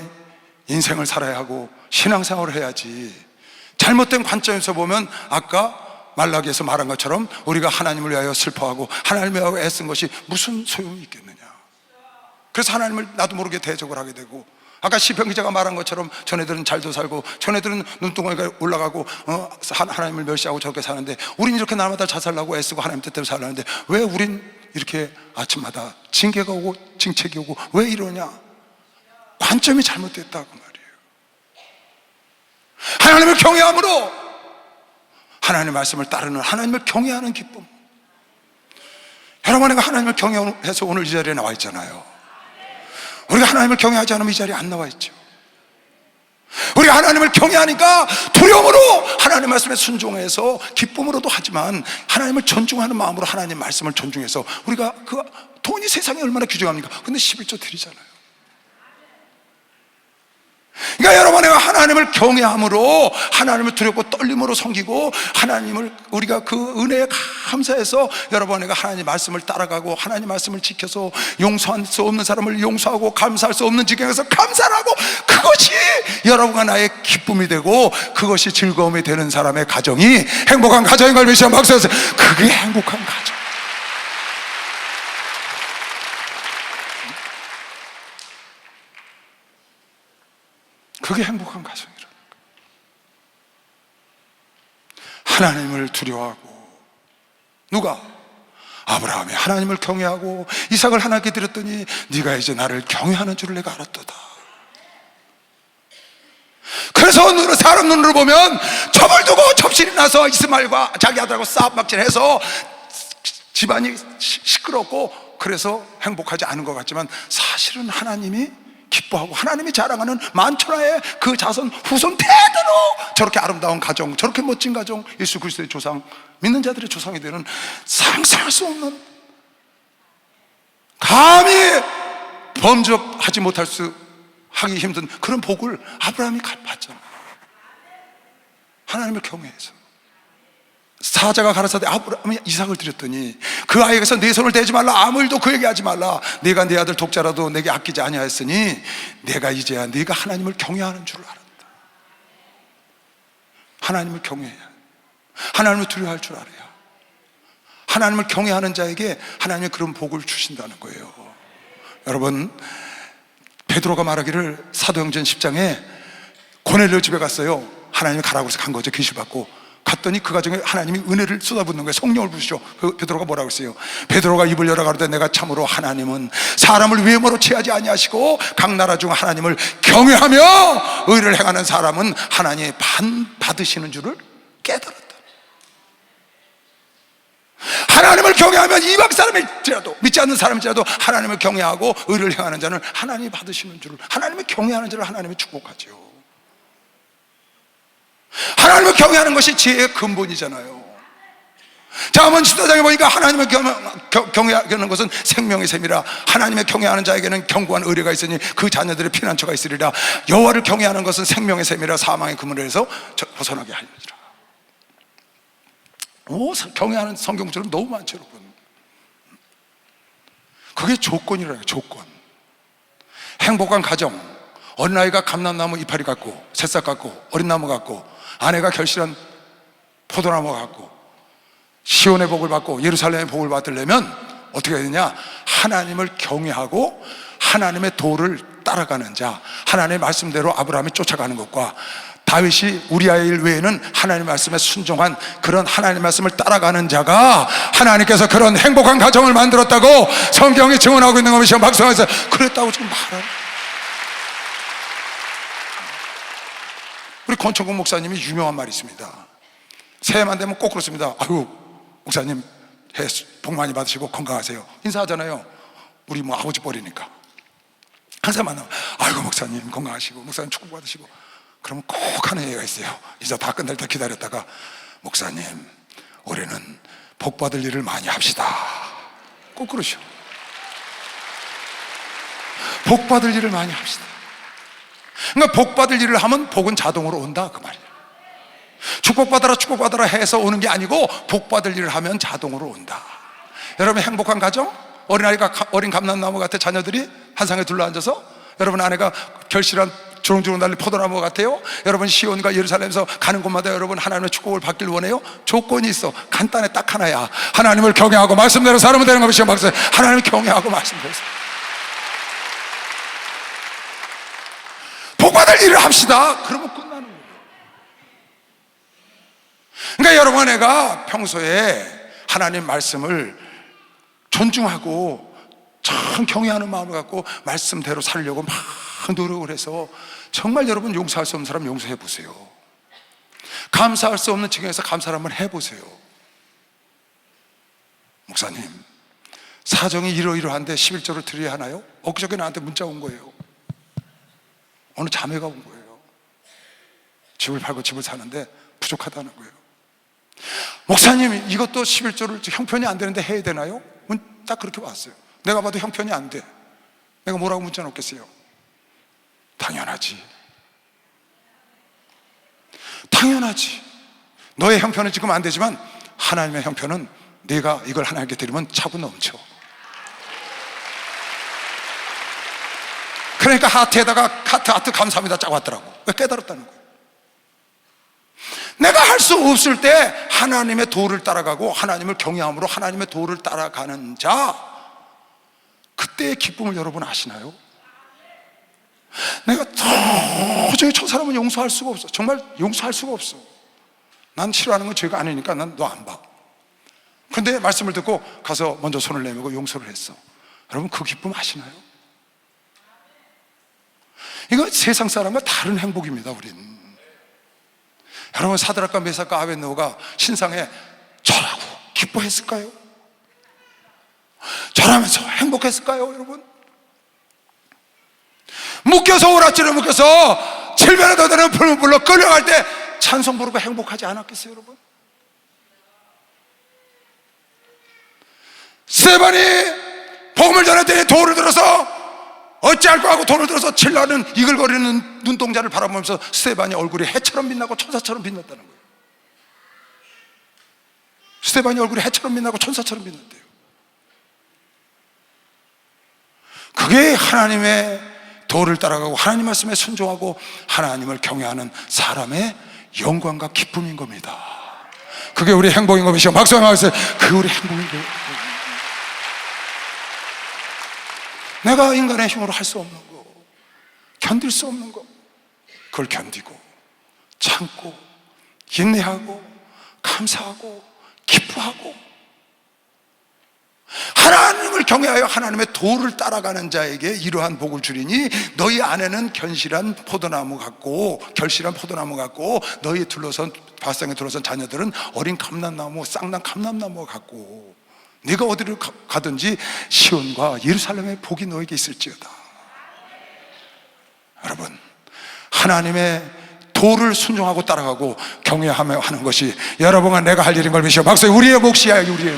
인생을 살아야 하고 신앙생활을 해야지, 잘못된 관점에서 보면 아까 말라기에서 말한 것처럼 우리가 하나님을 위하여 슬퍼하고 하나님을 위하여 애쓴 것이 무슨 소용이 있겠느냐. 그래서 하나님을 나도 모르게 대적을 하게 되고, 아까 시편 기자가 말한 것처럼 전애들은 잘도 살고 전애들은 눈덩이가 올라가고 하나님을 멸시하고 저렇게 사는데, 우린 이렇게 날마다 자살나고 애쓰고 하나님 뜻대로 살라는데 왜 우린 이렇게 아침마다 징계가 오고 징책이 오고 왜 이러냐? 관점이 잘못됐다고 말이에요. 하나님을 경외함으로 하나님의 말씀을 따르는, 하나님을 경외하는 기쁨. 여러분, 내가 하나님을 경외해서 오늘 이 자리에 나와 있잖아요. 우리가 하나님을 경외하지 않으면 이 자리에 안 나와 있죠. 우리가 하나님을 경외하니까 두려움으로 하나님의 말씀에 순종해서 기쁨으로도 하지만 하나님을 존중하는 마음으로 하나님의 말씀을 존중해서, 우리가 그 돈이 세상에 얼마나 귀중합니까? 근데 11조 드리잖아요. 그러니까 여러분, 내가 하나님을 경외함으로 하나님을 두렵고 떨림으로 섬기고 하나님을 우리가 그 은혜에 감사해서, 여러분, 내가 하나님 말씀을 따라가고 하나님 말씀을 지켜서 용서할 수 없는 사람을 용서하고 감사할 수 없는 지경에서 감사를 하고, 그것이 여러분과 나의 기쁨이 되고 그것이 즐거움이 되는 사람의 가정이 행복한 가정인 걸 믿으시면 박수 쳐주세요. 그게 행복한 가정. 그게 행복한 가정이라는 거예요. 하나님을 두려워하고, 누가? 아브라함이 하나님을 경외하고 이삭을 하나님께 드렸더니 네가 이제 나를 경외하는 줄을 내가 알았도다. 그래서 사람 눈으로 보면 첩을 두고 접신이 나서 이스마엘과 자기 아들하고 싸움막질해서 집안이 시끄럽고 그래서 행복하지 않은 것 같지만, 사실은 하나님이 기뻐하고 하나님이 자랑하는 만천하의 그 자손 후손 대대로 저렇게 아름다운 가정, 저렇게 멋진 가정, 예수 그리스도의 조상, 믿는 자들의 조상이 되는 상상할 수 없는, 감히 범접하지 못할 수 하기 힘든 그런 복을 아브라함이 받잖아요. 하나님을 경외해서. 사자가 가라사대 아브라함이 이삭을 드렸더니 그 아이에게서 네 손을 대지 말라, 아무 일도 그에게 하지 말라. 내가 네 아들 독자라도 내게 아끼지 아니하였으니 내가 이제야 네가 하나님을 경외하는 줄을 알았다. 하나님을 경외해야, 하나님을 두려워할 줄 알아야 하나님을 경외하는 자에게 하나님이 그런 복을 주신다는 거예요. 여러분, 베드로가 말하기를 사도행전 10장에 고넬료 집에 갔어요. 하나님이 가라고 해서 간 거죠. 계시 받고 갔더니 그 가정에 하나님이 은혜를 쏟아붓는 거예요. 성령을 부으시죠. 베드로가 뭐라고 했어요? 베드로가 입을 열어 가로되 내가 참으로 하나님은 사람을 외모로 취하지 아니하시고 각 나라 중 하나님을 경외하며 의를 행하는 사람은 하나님의 반 받으시는 줄을 깨달았다. 하나님을 경외하면 이방 사람일지라도, 믿지 않는 사람일지라도 하나님을 경외하고 의를 행하는 자는 하나님이 받으시는 줄을, 하나님을 경외하는 자를 하나님이 축복하죠. 하나님을 경외하는 것이 지혜의 근본이잖아요. 자, 한번 14장에 보니까 하나님을 경외하는 것은 생명의 셈이라. 하나님의 경외하는 자에게는 견고한 의뢰가 있으니 그 자녀들의 피난처가 있으리라. 여호와를 경외하는 것은 생명의 셈이라. 사망의 그물에서 벗어나게 하리라. 경외하는 성경처럼 너무 많죠, 여러분. 그게 조건이라요, 조건. 행복한 가정, 어린아이가 감람나무 이파리 같고 새싹 같고 어린 나무 같고, 아내가 결실한 포도나무 같고, 시온의 복을 받고 예루살렘의 복을 받으려면 어떻게 해야 되냐? 하나님을 경외하고 하나님의 도를 따라가는 자, 하나님의 말씀대로 아브라함이 쫓아가는 것과 다윗이 우리아의 일 외에는 하나님의 말씀에 순종한 그런 하나님의 말씀을 따라가는 자가 하나님께서 그런 행복한 가정을 만들었다고 성경이 증언하고 있는 것이죠. 박성에서 그랬다고 지금 말하는. 우리 권총국 목사님이 유명한 말이 있습니다. 새해만 되면 꼭 그렇습니다. 아유, 목사님 복 많이 받으시고 건강하세요 인사하잖아요. 우리 뭐 아버지 뻘이니까 항상 만나면 아이고 목사님 건강하시고, 목사님 축복 받으시고. 그러면 꼭 하는 얘기가 있어요. 이제 다 끝날 때 기다렸다가 목사님 올해는 복 받을 일을 많이 합시다. 꼭 그러셔. 복 받을 일을 많이 합시다. 그러니까 복 받을 일을 하면 복은 자동으로 온다, 그 말이에요. 축복받아라 축복받아라 해서 오는 게 아니고 복 받을 일을 하면 자동으로 온다. 여러분, 행복한 가정, 어린아이가 어린 감람나무 같아 자녀들이 한 상에 둘러앉아서, 여러분 아내가 결실한 주렁주렁 달린 포도나무 같아요. 여러분 시온과 예루살렘에서 가는 곳마다 여러분 하나님의 축복을 받길 원해요. 조건이 있어. 간단해, 딱 하나야. 하나님을 경외하고 말씀대로 살면 되는 것이죠. 박사님, 하나님을 경외하고 말씀대로 복받을 일을 합시다. 그러면 끝나는 거예요. 그러니까 여러분, 내가 평소에 하나님 말씀을 존중하고 참 경외하는 마음을 갖고 말씀대로 살려고 막 노력을 해서 정말 여러분 용서할 수 없는 사람 용서해 보세요. 감사할 수 없는 지경에서 감사를 한번 해보세요. 목사님, 사정이 이러이러한데 11조를 드려야 하나요? 엊그저께 나한테 문자 온 거예요. 어느 자매가 온 거예요. 집을 팔고 집을 사는데 부족하다는 거예요. 목사님, 이것도 11조를 형편이 안 되는데 해야 되나요? 딱 그렇게 왔어요. 내가 봐도 형편이 안 돼. 내가 뭐라고 문자 놓겠어요? 당연하지. 당연하지. 너의 형편은 지금 안 되지만 하나님의 형편은 네가 이걸 하나님께 드리면 차고 넘쳐. 그러니까 하트에다가 하트 감사합니다 짝 왔더라고. 왜? 깨달았다는 거예요. 내가 할 수 없을 때 하나님의 도를 따라가고 하나님을 경외함으로 하나님의 도를 따라가는 자, 그때의 기쁨을 여러분 아시나요? 내가 도저히 저 사람은 용서할 수가 없어. 정말 용서할 수가 없어. 난 싫어하는 건 죄가 아니니까 난 너 안 봐. 근데 말씀을 듣고 가서 먼저 손을 내밀고 용서를 했어. 여러분, 그 기쁨 아시나요? 이거 세상 사람과 다른 행복입니다. 우린. 여러분, 사드락과 메삭과 아벳느고가 신상에 절하고 기뻐했을까요? 절하면서 행복했을까요? 여러분, 묶여서 오라치를 묶여서 7배나 더 되는 불문불로 끌려갈 때 찬송 부르고 행복하지 않았겠어요? 여러분, 스데반이 복음을 전했더니 돌을 들어서 어찌할까 하고 돌을 들어서 칠라는 이글거리는 눈동자를 바라보면서 스데반이 얼굴이 해처럼 빛나고 천사처럼 빛났다는 거예요. 스데반이 얼굴이 해처럼 빛나고 천사처럼 빛났대요. 그게 하나님의 도를 따라가고 하나님 말씀에 순종하고 하나님을 경외하는 사람의 영광과 기쁨인 겁니다. 그게 우리 행복인 겁니다. 박수 한번 하세요. 그게 우리 행복인 거예요. 내가 인간의 힘으로 할 수 없는 거, 견딜 수 없는 거, 그걸 견디고 참고 인내하고 감사하고 기뻐하고 하나님을 경외하여 하나님의 도를 따라가는 자에게 이러한 복을 주리니 너희 안에는 견실한 포도나무 같고 결실한 포도나무 같고 너희 둘러선 밭상에 둘러선 자녀들은 어린 감람나무 쌍난 감람나무 같고 네가 어디를 가든지 시온과 예루살렘의 복이 너에게 있을지어다. 여러분, 하나님의 도를 순종하고 따라가고 경외하며 하는 것이 여러분과 내가 할 일인 걸 믿으시오. 박수. 우리의 몫이야. 우리의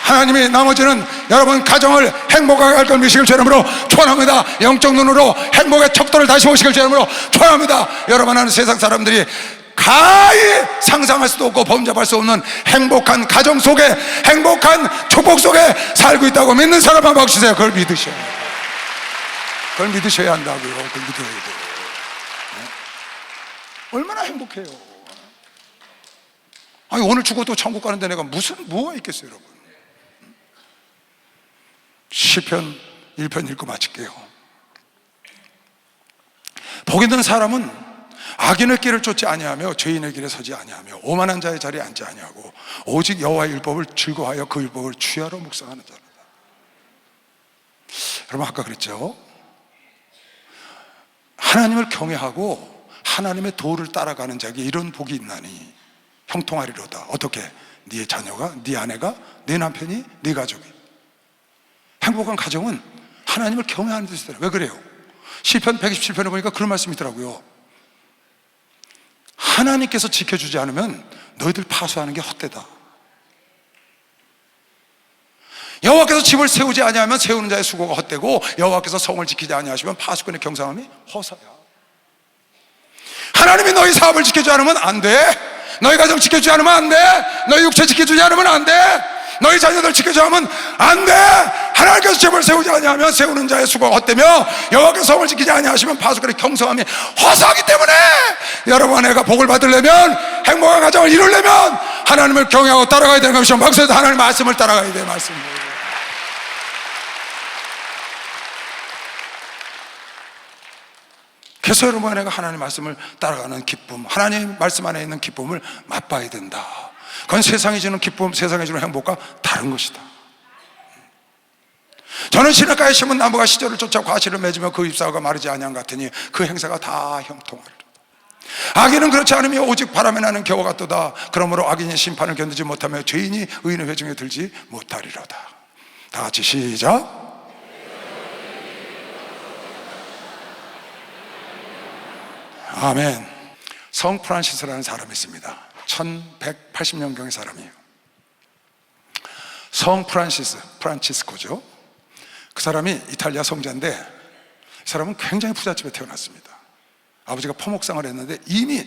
하나님이 나머지는 여러분 가정을 행복하게 할 걸 믿으시길 주님으로 축원합니다. 영적 눈으로 행복의 척도를 다시 보시길 주님으로 축원합니다. 여러분, 하는 세상 사람들이 가히 상상할 수도 없고 범접할 수 없는 행복한 가정 속에 행복한 축복 속에 살고 있다고 믿는 사람만 박수세요. 그걸 믿으셔야 돼요. 그걸 믿으셔야 한다고요. 그걸 믿어야 돼요. 얼마나 행복해요. 아니, 오늘 죽어도 천국 가는데 내가 뭐가 있겠어요? 여러분, 시편 1편 읽고 마칠게요. 복 있는 사람은 악인의 길을 쫓지 아니하며 죄인의 길에 서지 아니하며 오만한 자의 자리에 앉지 아니하고 오직 여호와의 율법을 즐거워하여 그 율법을 주야로 묵상하는 자다. 여러분, 아까 그랬죠? 하나님을 경외하고 하나님의 도를 따라가는 자에게 이런 복이 있나니 형통하리로다. 어떻게? 네 자녀가, 네 아내가, 네 남편이, 네 가족이. 행복한 가정은 하나님을 경외하는 뜻이더라. 왜 그래요? 시편 127편에 보니까 그런 말씀이 있더라고요. 하나님께서 지켜주지 않으면 너희들 파수하는 게 헛되다. 여호와께서 집을 세우지 아니하면 세우는 자의 수고가 헛되고 여호와께서 성을 지키지 아니하시면 파수꾼의 경상함이 허사야. 하나님이 너희 사업을 지켜주지 않으면 안 돼. 너희 가정 지켜주지 않으면 안 돼. 너희 육체 지켜주지 않으면 안 돼. 너희 자녀들 지켜주지 않으면 안 돼. 하나님께서 집을 세우지 아니하면 세우는 자의 수고가 헛되며 여호와께서 성을 지키지 아니하시면 파수꾼의 경성함이 허사하기 때문에 여러분, 내가 복을 받으려면 행복한 가정을 이루려면 하나님을 경외하고 따라가야 되는 것이죠. 박수에서 하나님 말씀을 따라가야 돼요. 말씀을. 그래서 여러분, 내가 하나님 말씀을 따라가는 기쁨, 하나님 말씀 안에 있는 기쁨을 맛봐야 된다. 그건 세상이 주는 기쁨, 세상이 주는 행복과 다른 것이다. 저는 시냇가에 심은 나무가 시절을 쫓아 과실을 맺으며 그 잎사귀가 마르지 아니한 같으니 그 행사가 다 형통하리로다. 악인은 그렇지 않으며 오직 바람에 나는 겨와 같도다. 그러므로 악인이 심판을 견디지 못하며 죄인이 의인의 회중에 들지 못하리로다. 다 같이 시작. 아멘. 성 프란시스라는 사람이 있습니다. 1180년경의 사람이에요. 성 프란치스코죠. 그 사람이 이탈리아 성자인데 이 사람은 굉장히 부잣집에 태어났습니다. 아버지가 포목상을 했는데 이미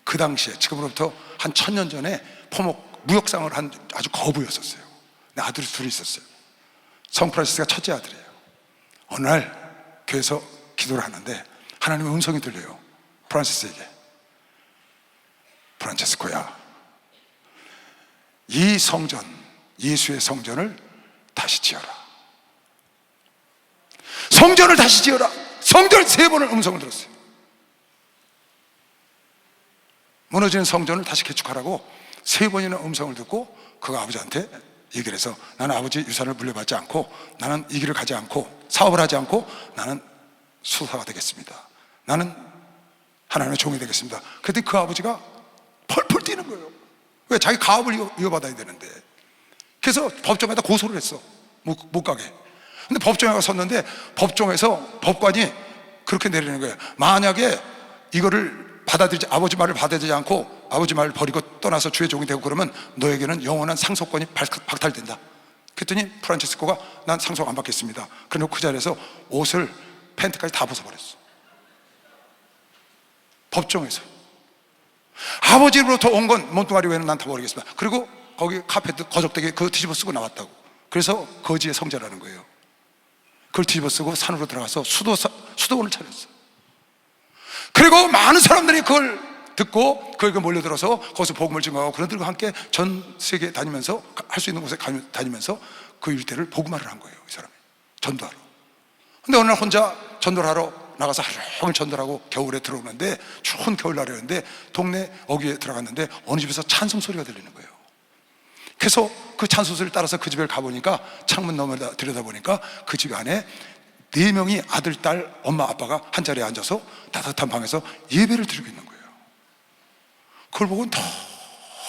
그 당시에, 지금으로부터 한 1000년 전에 무역상을 한 아주 거부였었어요. 근데 아들이 둘이 있었어요. 성 프란시스가 첫째 아들이에요. 어느 날 교회에서 기도를 하는데 하나님의 음성이 들려요. 프란시스에게. 프란체스코야, 이 성전, 예수의 성전을 다시 지어라. 성전을 다시 지어라. 성전 3번을 음성을 들었어요. 무너진 성전을 다시 개축하라고 3번이나 음성을 듣고 그가 아버지한테 얘기를 해서 나는 아버지 유산을 물려받지 않고 나는 이 길을 가지 않고 사업을 하지 않고 나는 수사가 되겠습니다. 나는 하나님의 종이 되겠습니다. 그때 그 아버지가 펄펄 뛰는 거예요. 왜? 자기 가업을 이어받아야 되는데. 그래서 법정에다 고소를 했어. 못 가게. 근데 법정에 가서 섰는데 법정에서 법관이 그렇게 내리는 거예요. 만약에 이거를 아버지 말을 받아들이지 않고 아버지 말을 버리고 떠나서 주의 종이 되고 그러면 너에게는 영원한 상속권이 박탈된다. 그랬더니 프란치스코가 난 상속 안 받겠습니다. 그래놓고 그 자리에서 옷을 팬티까지 다 벗어버렸어. 법정에서. 아버지로부터 온 건 몸뚱아리 외에는 난 다 버리겠습니다. 그리고 거기 카페트 거적대기 그거 뒤집어 쓰고 나왔다고. 그래서 거지의 성자라는 거예요. 그걸 뒤집어 쓰고 산으로 들어가서 수도원을 차렸어. 그리고 많은 사람들이 그걸 듣고 그에게 몰려들어서 거기서 복음을 증거하고 그들과 함께 전 세계 다니면서 할 수 있는 곳에 다니면서 그 일대를 복음화를 한 거예요. 이 사람이 전도하러. 근데 어느 날 혼자 전도를 하러 나가서 하루 종일 전도를 하고 겨울에 들어오는데 추운 겨울날이었는데 동네 어귀에 들어갔는데 어느 집에서 찬송 소리가 들리는 거예요. 그래서 그 찬송 소리를 따라서 그 집에 가보니까 창문 너머에 들여다보니까 그 집 안에 4명이 아들, 딸, 엄마, 아빠가 한 자리에 앉아서 따뜻한 방에서 예배를 드리고 있는 거예요. 그걸 보고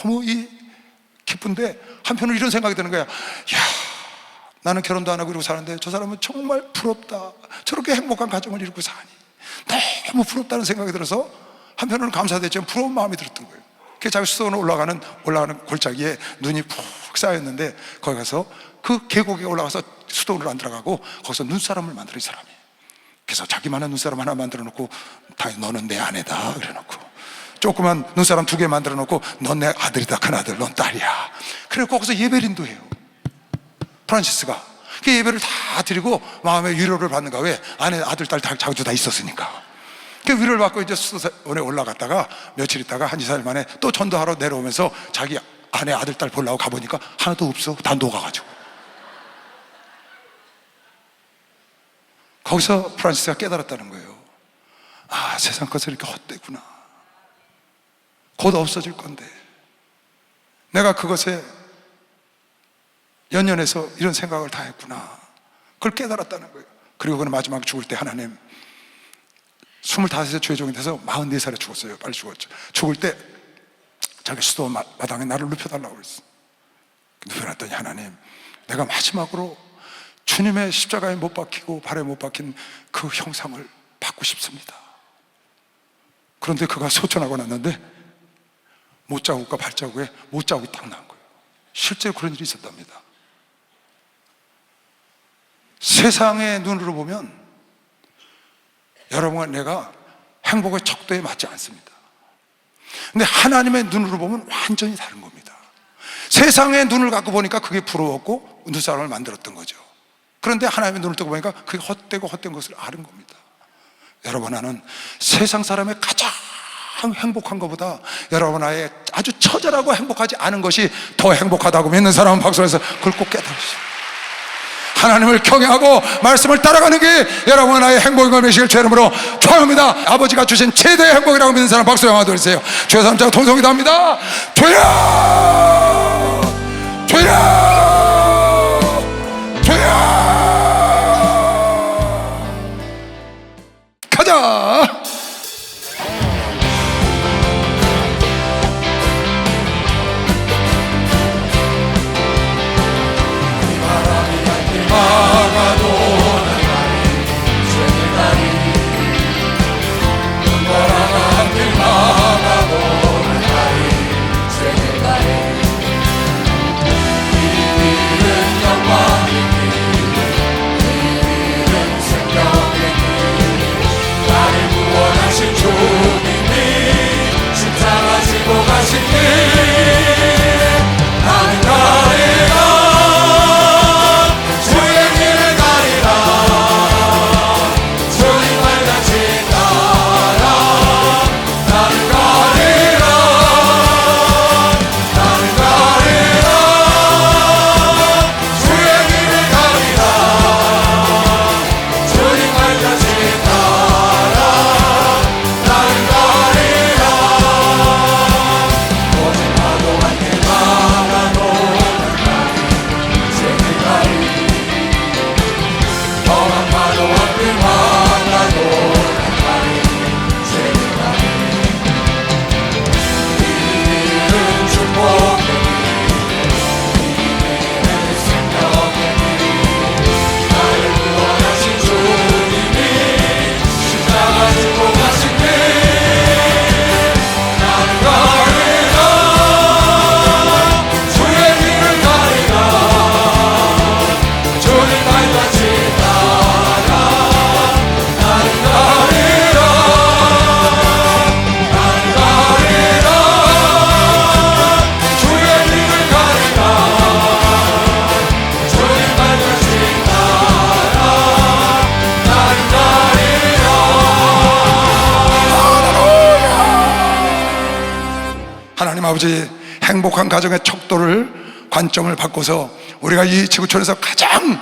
너무 기쁜데 한편으로 이런 생각이 드는 거야. 야, 나는 결혼도 안 하고 이러고 사는데 저 사람은 정말 부럽다. 저렇게 행복한 가정을 이루고 사니 너무 부럽다는 생각이 들어서 한편으로는 감사됐지만 부러운 마음이 들었던 거예요. 그래서 자기 수도원에 올라가는 골짜기에 눈이 푹 쌓였는데 거기 가서 그 계곡에 올라가서 수도원으로 안 들어가고 거기서 눈사람을 만들어 이 사람이. 그래서 자기만의 눈사람 하나 만들어 놓고 너는 내 아내다 그래 놓고 조그만 눈사람 2개 만들어 놓고 넌 내 아들이다 큰아들 넌 딸이야. 그래 거기서 예배를 인도해요. 프란시스가 그 예배를 다 드리고 마음의 위로를 받는가. 왜? 아내 아들 딸 자주 다 있었으니까. 그 위로를 받고 이제 수도원에 올라갔다가 며칠 있다가 한 2-4일 만에 또 전도하러 내려오면서 자기 아내 아들 딸 보려고 가보니까 하나도 없어. 다 녹아가지고. 거기서 프란시스가 깨달았다는 거예요. 아, 세상 것은 이렇게 헛되구나. 곧 없어질 건데 내가 그것에 연연해서 이런 생각을 다 했구나. 그걸 깨달았다는 거예요. 그리고 그는 마지막 죽을 때 하나님 25세 죄종이 돼서 44살에 죽었어요. 빨리 죽었죠. 죽을 때 자기 수도원 마당에 나를 눕혀달라고 그랬어. 눕혀놨더니 하나님 내가 마지막으로 주님의 십자가에 못 박히고 발에 못 박힌 그 형상을 받고 싶습니다. 그런데 그가 소천하고 났는데 못자국과 발자국에 못자국이 딱 나온 거예요. 실제로 그런 일이 있었답니다. 세상의 눈으로 보면 여러분과 내가 행복의 척도에 맞지 않습니다. 근데 하나님의 눈으로 보면 완전히 다른 겁니다. 세상의 눈을 갖고 보니까 그게 부러웠고 눈사람을 만들었던 거죠. 그런데 하나님의 눈을 뜨고 보니까 그게 헛되고 헛된 것을 아는 겁니다. 여러분, 나는 세상 사람의 가장 행복한 것보다 여러분 아예 아주 처절하고 행복하지 않은 것이 더 행복하다고 믿는 사람은 박수해서 그걸 꼭 깨달으시오. 하나님을 경외하고 말씀을 따라가는 게 여러분 나의 행복인 걸 믿으시길 주의 이름으로 축원합니다. 아버지가 주신 최대의 행복이라고 믿는 사람 박수 영화 드리세요. 주의 삼자가 통성이 답니다. 주여 주여 주여 가자. 아버지, 행복한 가정의 척도를, 관점을 바꿔서 우리가 이 지구촌에서 가장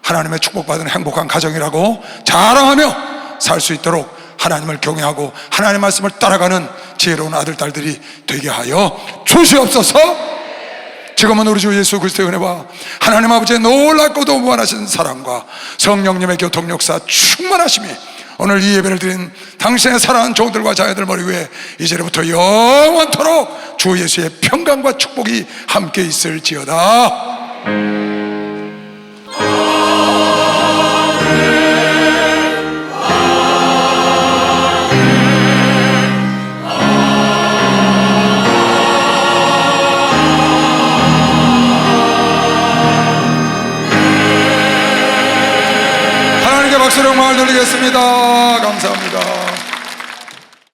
하나님의 축복받은 행복한 가정이라고 자랑하며 살 수 있도록 하나님을 경외하고 하나님의 말씀을 따라가는 지혜로운 아들, 딸들이 되게 하여 주시옵소서. 지금은 우리 주 예수 그리스도의 은혜와 하나님 아버지의 놀랍고도 무한하신 사랑과 성령님의 교통 역사 충만하심이 오늘 이 예배를 드린 당신의 사랑하는 종들과 자녀들 머리 위에 이제부터 영원토록 주 예수의 평강과 축복이 함께 있을지어다. 박수로 영광을 돌리겠습니다. 감사합니다.